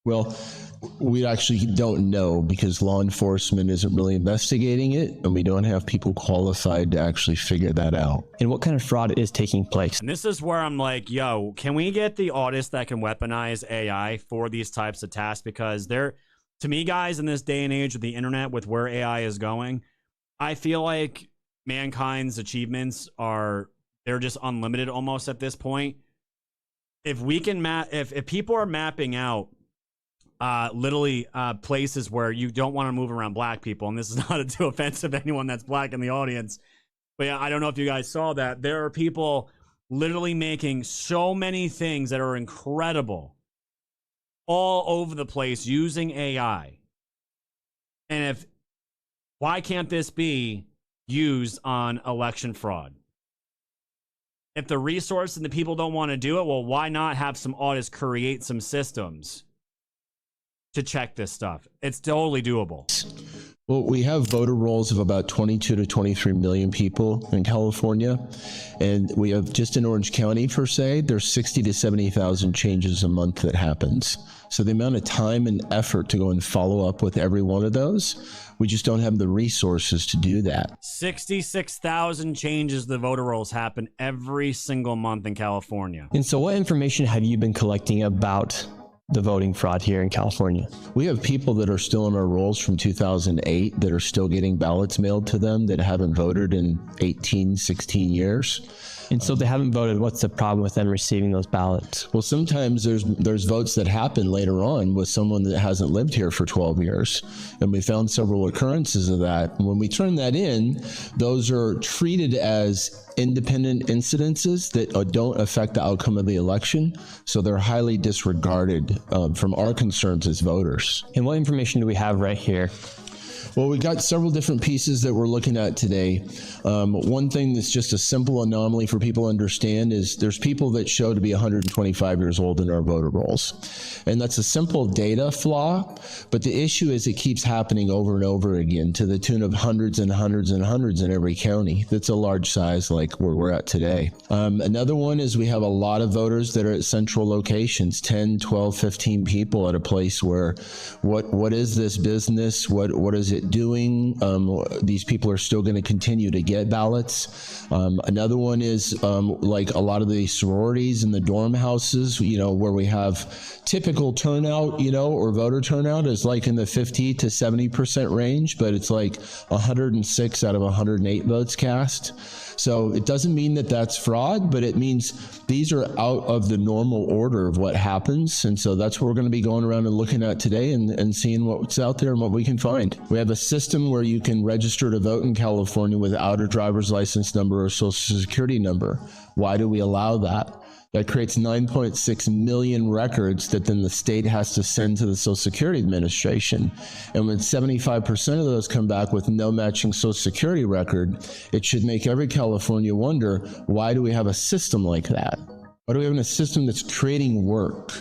Well, we actually don't know because law enforcement isn't really investigating it, and we don't have people qualified to actually figure that out. And what kind of fraud is taking place? And this is where I'm like, yo, can we get the audits that can weaponize AI for these types of tasks? Because they're, to me, guys, in this day and age with the internet, with where AI is going, I feel like mankind's achievements they're just unlimited almost at this point. If we can if people are mapping out literally places where you don't want to move around black people, and this is not too offensive to anyone that's black in the audience, but yeah, I don't know if you guys saw that. There are people literally making so many things that are incredible all over the place using AI. And why can't this be used on election fraud? If the resource and the people don't want to do it, well, why not have some audits create some systems to check this stuff? It's totally doable. Well, we have voter rolls of about 22 to 23 million people in California. And we have, just in Orange County per se, there's 60 to 70,000 changes a month that happens. So the amount of time and effort to go and follow up with every one of those, we just don't have the resources to do that. 66,000 changes to the voter rolls happen every single month in California. And so what information have you been collecting about the voting fraud here in California? We have people that are still on our rolls from 2008 that are still getting ballots mailed to them that haven't voted in 18, 16 years. And so they haven't voted. What's the problem with them receiving those ballots? Well, sometimes there's votes that happen later on with someone that hasn't lived here for 12 years. And we found several occurrences of that. And when we turn that in, those are treated as independent incidences that don't affect the outcome of the election. So they're highly disregarded from our concerns as voters. And what information do we have right here? Well, we've got several different pieces that we're looking at today. One thing that's just a simple anomaly for people to understand is there's people that show to be 125 years old in our voter rolls. And that's a simple data flaw, but the issue is it keeps happening over and over again to the tune of hundreds and hundreds and hundreds in every county. That's a large size like where we're at today. Another one is we have a lot of voters that are at central locations, 10, 12, 15 people at a place where what is this business? What is it doing? These people are still going to continue to get ballots. Another one is like a lot of the sororities and the dorm houses, where we have typical turnout, or voter turnout is like in the 50 to 70% range, but it's like 106 out of 108 votes cast. So it doesn't mean that that's fraud, but it means these are out of the normal order of what happens. And so that's what we're going to be going around and looking at today and seeing what's out there and what we can find. We have a system where you can register to vote in California without a driver's license number or social security number. Why do we allow that? That creates 9.6 million records that then the state has to send to the Social Security Administration. And when 75% of those come back with no matching Social Security record, it should make every California wonder, why do we have a system like that? Why do we have a system that's creating work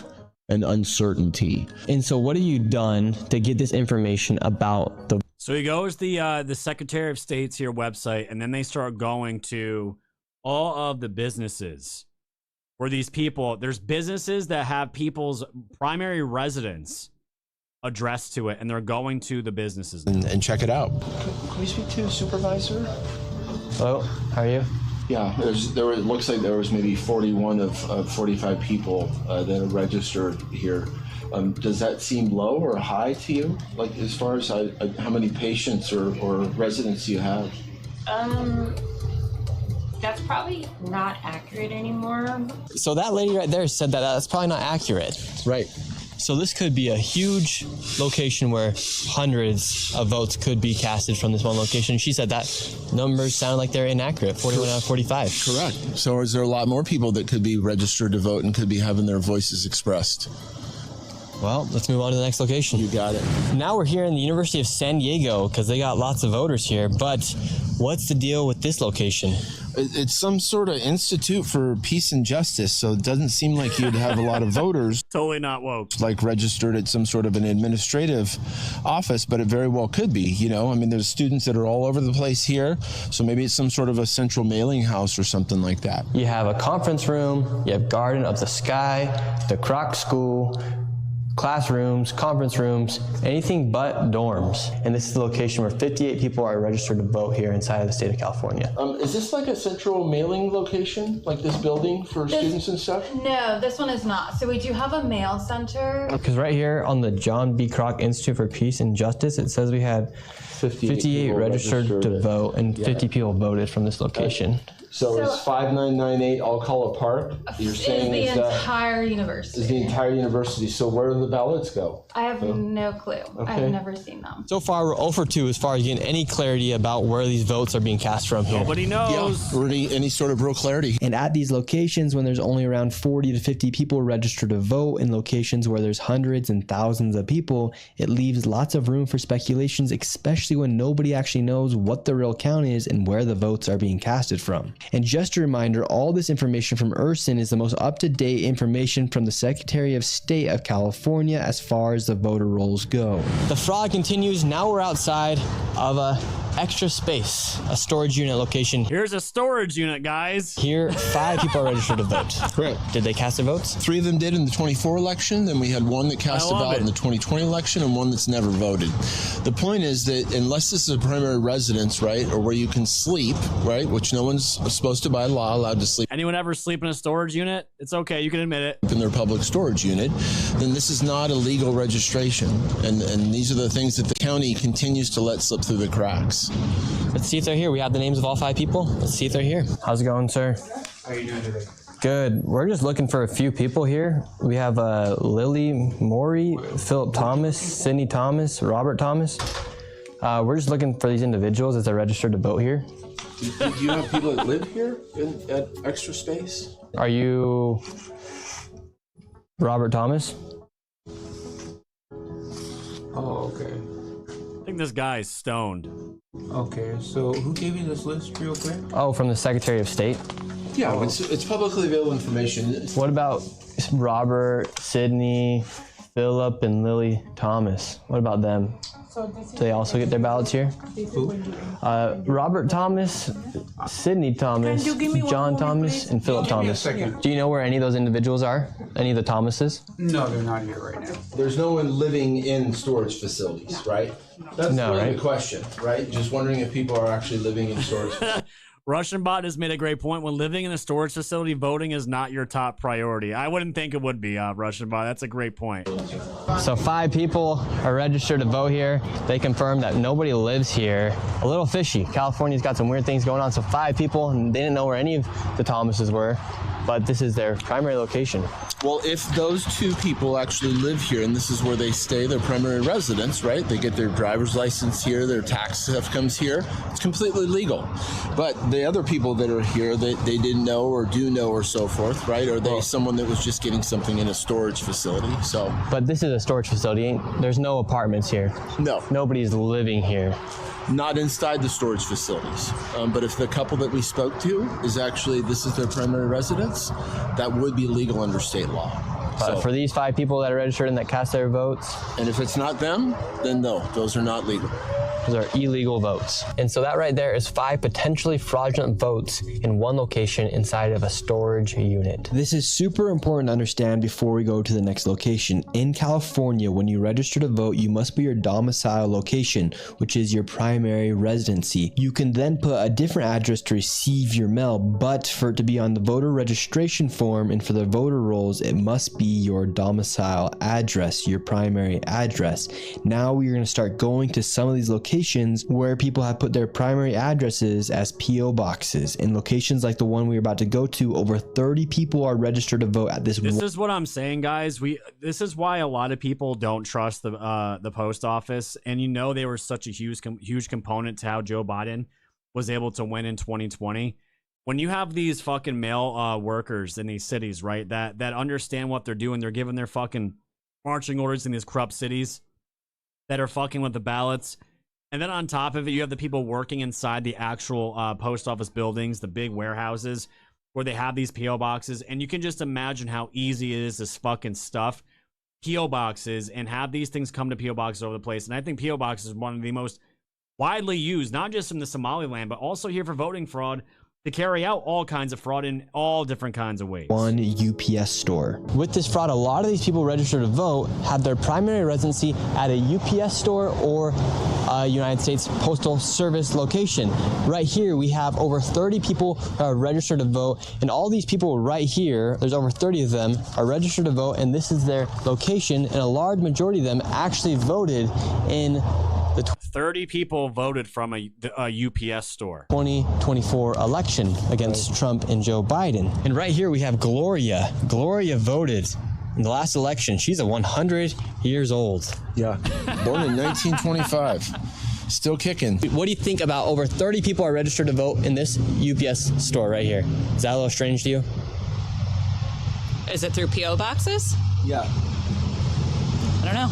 and uncertainty? And so what have you done to get this information about the... So he goes to the Secretary of State's here website, and then they start going to all of the businesses where these people, there's businesses that have people's primary residence addressed to it, and they're going to the businesses and check it out. Can we speak to a supervisor? Hello, how are you? Yeah, it looks like there was maybe 41 of 45 people that are registered here. Does that seem low or high to you? Like as far as how many patients or residents you have? That's probably not accurate anymore. So that lady right there said that that's probably not accurate. Right. So this could be a huge location where hundreds of votes could be casted from this one location. She said that numbers sound like they're inaccurate, 41 out of 45. Correct. So is there a lot more people that could be registered to vote and could be having their voices expressed? Well, let's move on to the next location. You got it. Now we're here in the University of San Diego because they got lots of voters here, but what's the deal with this location? It's some sort of institute for peace and justice, so it doesn't seem like you'd have a lot of voters Totally not woke. like registered at some sort of an administrative office, but it very well could be. You know, I mean, there's students that are all over the place here, so maybe it's some sort of a central mailing house or something like that. You have a conference room, you have Garden of the Sky, the Kroc School, classrooms, conference rooms, anything but dorms. And this is the location where 58 people are registered to vote here inside of the state of California. Is this like a central mailing location, like this building for students and stuff? No, this one is not. So we do have a mail center. Because right here on the John B. Kroc Institute for Peace and Justice, it says we had 58 registered to vote and 50 people voted from this location. So is 5998 Alcala Park? You're saying is the entire university. Is the entire university. So where do the ballots go? I have no clue. I've never seen them. So far, we're 0 for 2 as far as getting any clarity about where these votes are being cast from here. Nobody knows. Yeah, or any sort of real clarity. And at these locations, when there's only around 40 to 50 people registered to vote in locations where there's hundreds and thousands of people, it leaves lots of room for speculations, especially when nobody actually knows what the real count is and where the votes are being casted from. And just a reminder, all this information from Urson is the most up-to-date information from the Secretary of State of California as far as the voter rolls go. The fraud continues. Now we're outside of a extra space, a storage unit location. Here's a storage unit, guys. Here, 5 people are registered to vote. Correct. Did they cast their votes? 3 of them did in the 24 election. Then we had one that cast a ballot in the 2020 election and one that's never voted. The point is that unless this is a primary residence, right, or where you can sleep, right, which no one's supposed to by law allowed to sleep. Anyone ever sleep in a storage unit? It's okay. You can admit it. In their public storage unit, then this is not a legal registration. And these are the things that the county continues to let slip through the cracks. Let's see if they're here. We have the names of all 5 people. Let's see if they're here. How's it going, sir? How are you doing today? Good. We're just looking for a few people here. We have Lily Morey, Philip Thomas, Sydney Thomas, Robert Thomas. We're just looking for these individuals as they're registered to vote here. Do you have people that live here at Extra Space? Are you Robert Thomas? Oh, okay. I think this guy's stoned. Okay, so who gave you this list real quick? Oh, from the Secretary of State. Yeah, it's publicly available information. What about Robert, Sydney, Philip, and Lily Thomas? What about them? Do they also get their ballots here? Robert Thomas, Sydney Thomas, John Thomas, and Philip Thomas. Do you know where any of those individuals are? Any of the Thomases? No, they're not here right now. There's no one living in storage facilities, right? That's really the question, right? Just wondering if people are actually living in storage facilities. Russian Bot has made a great point. When living in a storage facility, voting is not your top priority. I wouldn't think it would be, Russian Bot. That's a great point. So 5 people are registered to vote here. They confirmed that nobody lives here. A little fishy. California's got some weird things going on. So 5 people, and they didn't know where any of the Thomases were, but this is their primary location. Well, if those 2 people actually live here and this is where they stay, their primary residence, right? They get their driver's license here, their tax stuff comes here. It's completely legal. But the other people that are here that they didn't know or do know or so forth, right? Are they someone that was just getting something in a storage facility? So, but this is a storage facility. There's no apartments here. No. Nobody's living here. Not inside the storage facilities. But if the couple that we spoke to is actually, this is their primary residence, that would be legal under state law. But for these 5 people that are registered and that cast their votes. And if it's not them, then no, those are not legal. Those are illegal votes. And so that right there is 5 potentially fraudulent votes in one location inside of a storage unit. This is super important to understand before we go to the next location. In California, when you register to vote, you must put your domicile location, which is your primary residency. You can then put a different address to receive your mail, but for it to be on the voter registration form and for the voter rolls, it must be your domicile address, your primary address. Now we're going to start going to some of these locations locations where people have put their primary addresses as P.O. boxes. In locations like the one we're about to go to, over 30 people are registered to vote at this. This is what I'm saying, guys. This is why a lot of people don't trust the post office, and you know they were such a huge component to how Joe Biden was able to win in 2020. When you have these fucking mail workers in these cities, right, that understand what they're doing, they're giving their fucking marching orders in these corrupt cities that are fucking with the ballots. And then on top of it, you have the people working inside the actual post office buildings, the big warehouses where they have these P.O. boxes. And you can just imagine how easy it is to fucking stuff P.O. boxes and have these things come to P.O. boxes over the place. And I think P.O. boxes is one of the most widely used, not just in the Somaliland, but also here for voting fraud, to carry out all kinds of fraud in all different kinds of ways. One UPS store. With this fraud, a lot of these people registered to vote have their primary residency at a UPS store or a United States Postal Service location. Right here, we have over 30 people who are registered to vote, and all these people right here, there's over 30 of them, are registered to vote, and this is their location, and a large majority of them actually voted in the 30 people voted from a UPS store. 2024 election against Trump and Joe Biden. And right here we have Gloria. Gloria voted in the last election. She's 100 years old. Yeah, born in 1925. Still kicking. What do you think about over 30 people are registered to vote in this UPS store right here? Is that a little strange to you? Is it through P.O. boxes? Yeah. I don't know.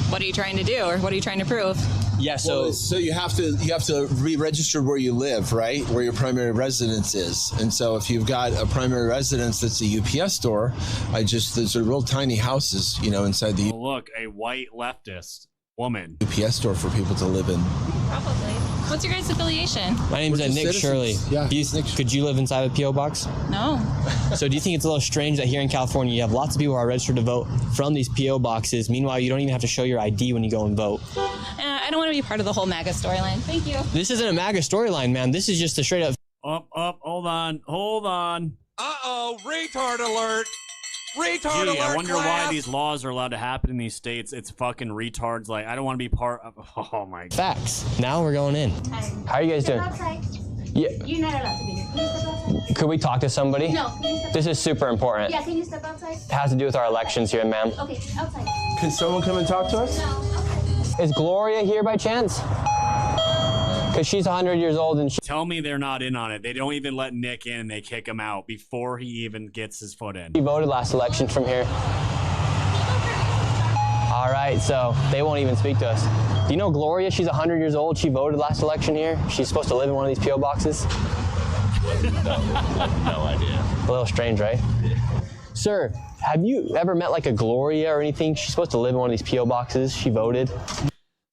What are you trying to do, or what are you trying to prove? Yeah, so so you have to re-register where you live, right? Where your primary residence is. And so if you've got a primary residence that's a UPS store, there's a real tiny houses, inside the look, a white leftist woman UPS store for people to live in. Probably. What's your guys' affiliation? My name's Nick Shirley. Yeah. Could you live inside a P.O. box? No. So do you think it's a little strange that here in California you have lots of people who are registered to vote from these P.O. boxes? Meanwhile, you don't even have to show your ID when you go and vote. I don't want to be part of the whole MAGA storyline. Thank you. This isn't a MAGA storyline, man. This is just a straight up... Hold on. Uh-oh, retard alert. Retard alert, I wonder class. why these laws are allowed to happen in these states. It's fucking retards. Like, I don't want to be part of... Oh, my God. Facts. Now we're going in. How are you guys doing? Yeah. You're not allowed to be here. Can you step outside? Could we talk to somebody? No. Can you step This is super important. Yeah, can you step outside? It has to do with our elections here, ma'am. Okay, outside. Can someone come and talk to us? No, outside. Is Gloria here by chance? Because she's 100 years old and she... Tell me they're not in on it. They don't even let Nick in and they kick him out before he even gets his foot in. She voted last election from here. All right, so they won't even speak to us. Do you know Gloria? She's 100 years old. She voted last election here. She's supposed to live in one of these P.O. boxes. No idea. A little strange, right? Sir, have you ever met like a Gloria or anything? She's supposed to live in one of these P.O. boxes. She voted.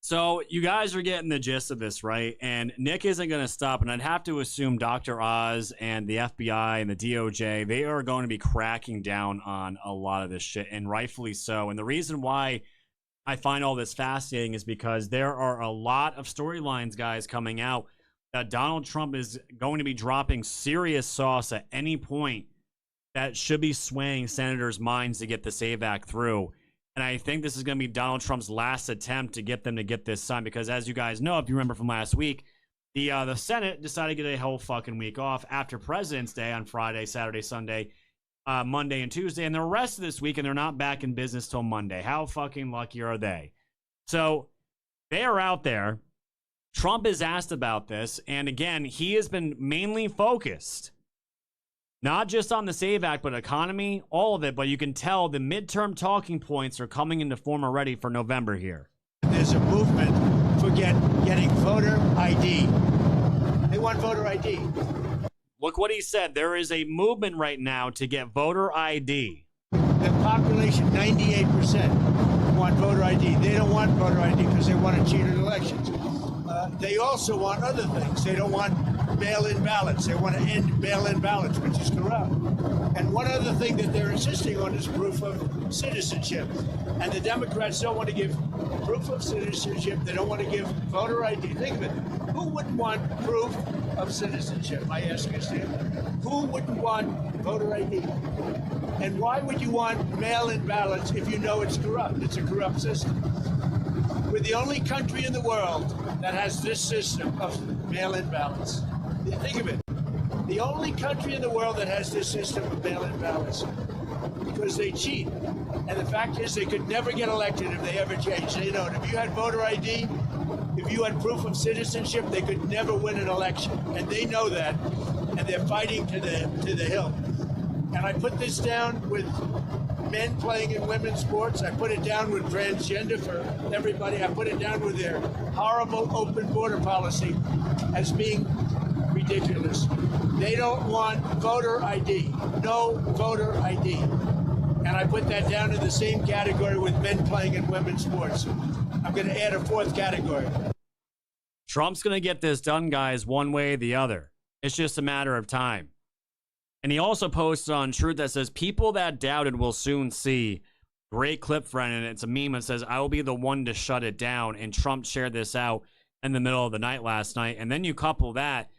So you guys are getting the gist of this, right? And Nick isn't going to stop. And I'd have to assume Dr. Oz and the FBI and the DOJ, they are going to be cracking down on a lot of this shit, and rightfully so. And the reason why I find all this fascinating is because there are a lot of storylines, guys, coming out that Donald Trump is going to be dropping serious sauce at any point that should be swaying senators' minds to get the SAVE Act through. And I think this is going to be Donald Trump's last attempt to get them to get this signed, because as you guys know, if you remember from last week, the Senate decided to get a whole fucking week off after President's Day on Friday, Saturday, Sunday, Monday, and Tuesday, and the rest of this week, and they're not back in business till Monday. How fucking lucky are they? So they are out there. Trump is asked about this, and again, he has been mainly focused not just on the SAVE Act, but economy, all of it. But you can tell the midterm talking points are coming into form already for November here. There's a movement for getting voter ID. They want voter ID. Look what he said. There is a movement right now to get voter ID. The population, 98%, want voter ID. They don't want voter ID because they want to cheat at elections. They also want other things. They don't want mail-in ballots. They want to end mail-in ballots, which is corrupt. And one other thing that they're insisting on is proof of citizenship. And the Democrats don't want to give proof of citizenship. They don't want to give voter ID. Think of it. Who wouldn't want proof of citizenship? I ask you, Steve. Who wouldn't want voter ID? And why would you want mail-in ballots if you know it's corrupt? It's a corrupt system. We're the only country in the world that has this system of mail-in ballots. Think of it. The only country in the world that has this system of mail-in ballots, because they cheat. And the fact is they could never get elected if they ever changed. They know it. If you had voter ID, if you had proof of citizenship, they could never win an election. And they know that, and they're fighting to the hill. And I put this down with men playing in women's sports. I put it down with transgender for everybody. I put it down with their horrible open border policy as being ridiculous. They don't want voter ID, no voter ID. And I put that down in the same category with men playing in women's sports. I'm going to add a fourth category. Trump's going to get this done, guys, one way or the other. It's just a matter of time. And he also posted on Truth that says, people that doubted will soon see. Great clip, friend. And it's a meme that says, I will be the one to shut it down. And Trump shared this out in the middle of the night last night. And then you couple that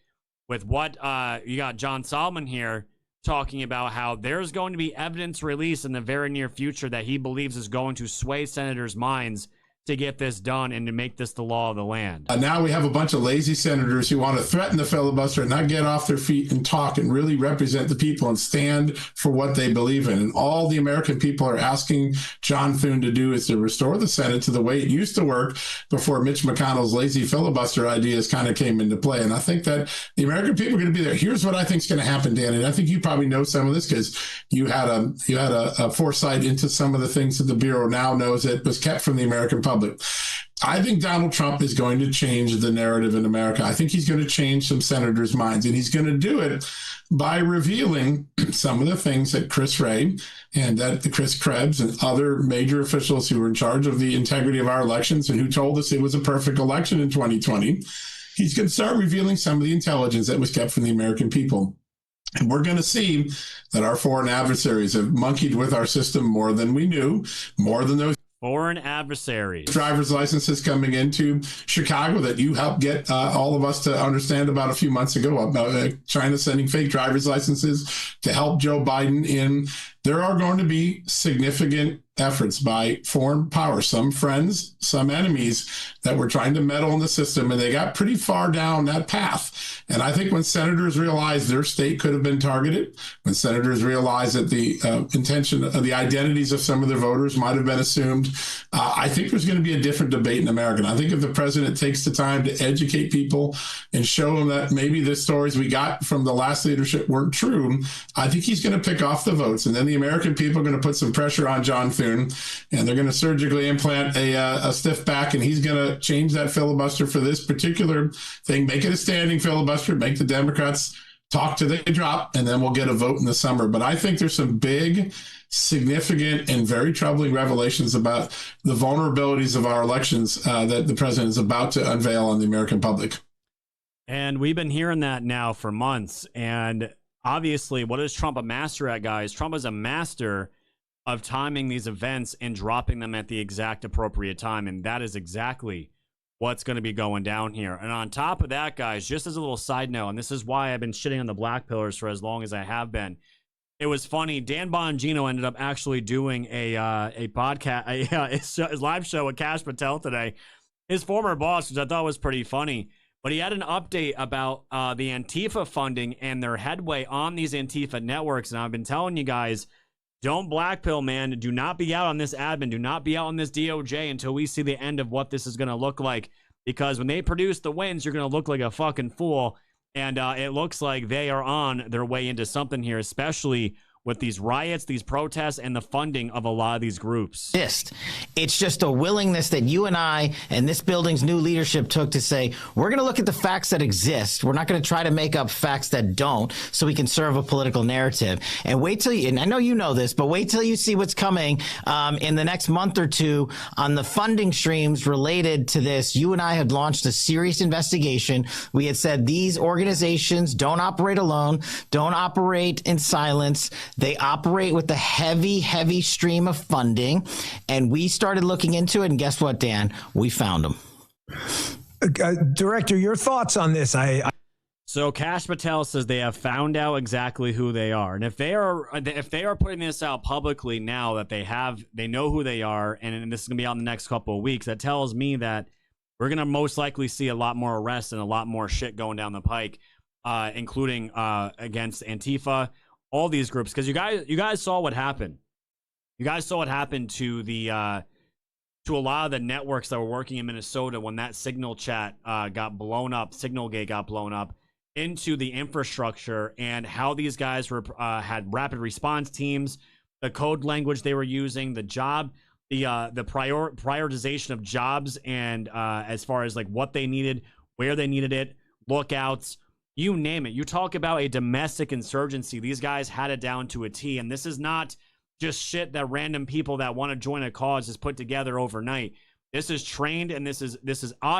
with what you got John Solomon here talking about how there's going to be evidence released in the very near future that he believes is going to sway senators' minds to get this done and to make this the law of the land. Now we have a bunch of lazy senators who want to threaten the filibuster and not get off their feet and talk and really represent the people and stand for what they believe in. And all the American people are asking John Thune to do is to restore the Senate to the way it used to work before Mitch McConnell's lazy filibuster ideas kind of came into play. And I think that the American people are going to be there. Here's what I think is going to happen, Dan. And I think you probably know some of this because you had a foresight into some of the things that the Bureau now knows that was kept from the American public. I think Donald Trump is going to change the narrative in America. I think he's going to change some senators' minds, and he's going to do it by revealing some of the things that Chris Wray and that Chris Krebs and other major officials who were in charge of the integrity of our elections and who told us it was a perfect election in 2020. He's going to start revealing some of the intelligence that was kept from the American people. And we're going to see that our foreign adversaries have monkeyed with our system more than we knew, more than those foreign adversaries. Driver's licenses coming into Chicago that you helped get all of us to understand about a few months ago about China sending fake driver's licenses to help Joe Biden in. There are going to be significant efforts by foreign powers, some friends, some enemies, that were trying to meddle in the system, and they got pretty far down that path. And I think when senators realized their state could have been targeted, when senators realized that the intention of the identities of some of their voters might have been assumed, I think there's going to be a different debate in America. And I think if the president takes the time to educate people and show them that maybe the stories we got from the last leadership weren't true, I think he's going to pick off the votes. And then the American people are going to put some pressure on John Thune, and they're going to surgically implant a stiff back, and he's going to change that filibuster for this particular thing, make it a standing filibuster, make the Democrats talk till they drop, and then we'll get a vote in the summer. But I think there's some big, significant, and very troubling revelations about the vulnerabilities of our elections that the president is about to unveil on the American public. And we've been hearing that now for months. And obviously, what is Trump a master at, guys? Trump is a master of timing these events and dropping them at the exact appropriate time. And that is exactly what's going to be going down here. And on top of that, guys, just as a little side note, and this is why I've been shitting on the black pillars for as long as I have been. It was funny. Dan Bongino ended up actually doing a podcast, his live show with Kash Patel today. His former boss, which I thought was pretty funny. But he had an update about the Antifa funding and their headway on these Antifa networks. And I've been telling you guys, don't blackpill, man. Do not be out on this admin. Do not be out on this DOJ until we see the end of what this is going to look like. Because when they produce the wins, you're going to look like a fucking fool. And it looks like they are on their way into something here, especially with these riots, these protests, and the funding of a lot of these groups. It's just a willingness that you and I and this building's new leadership took to say, we're going to look at the facts that exist. We're not going to try to make up facts that don't so we can serve a political narrative. And wait till you, and I know you know this, but wait till you see what's coming in the next month or two on the funding streams related to this. You and I had launched a serious investigation. We had said these organizations don't operate alone, don't operate in silence. They operate with a heavy, heavy stream of funding, and we started looking into it, and guess what, Dan? We found them. Director, your thoughts on this? So Kash Patel says they have found out exactly who they are, and if they are putting this out publicly now that they know who they are, and this is gonna be out in the next couple of weeks, that tells me that we're gonna most likely see a lot more arrests and a lot more shit going down the pike, including against Antifa, all these groups, because you guys saw what happened. You guys saw what happened to a lot of the networks that were working in Minnesota when that Signal chat got blown up, Signalgate got blown up into the infrastructure, and how these guys were had rapid response teams, the code language they were using, the prioritization of jobs, and as far as like what they needed, where they needed it, lookouts, you name it. You talk about a domestic insurgency. These guys had it down to a T, and this is not just shit that random people that want to join a cause just put together overnight. This is trained, and this is obvious.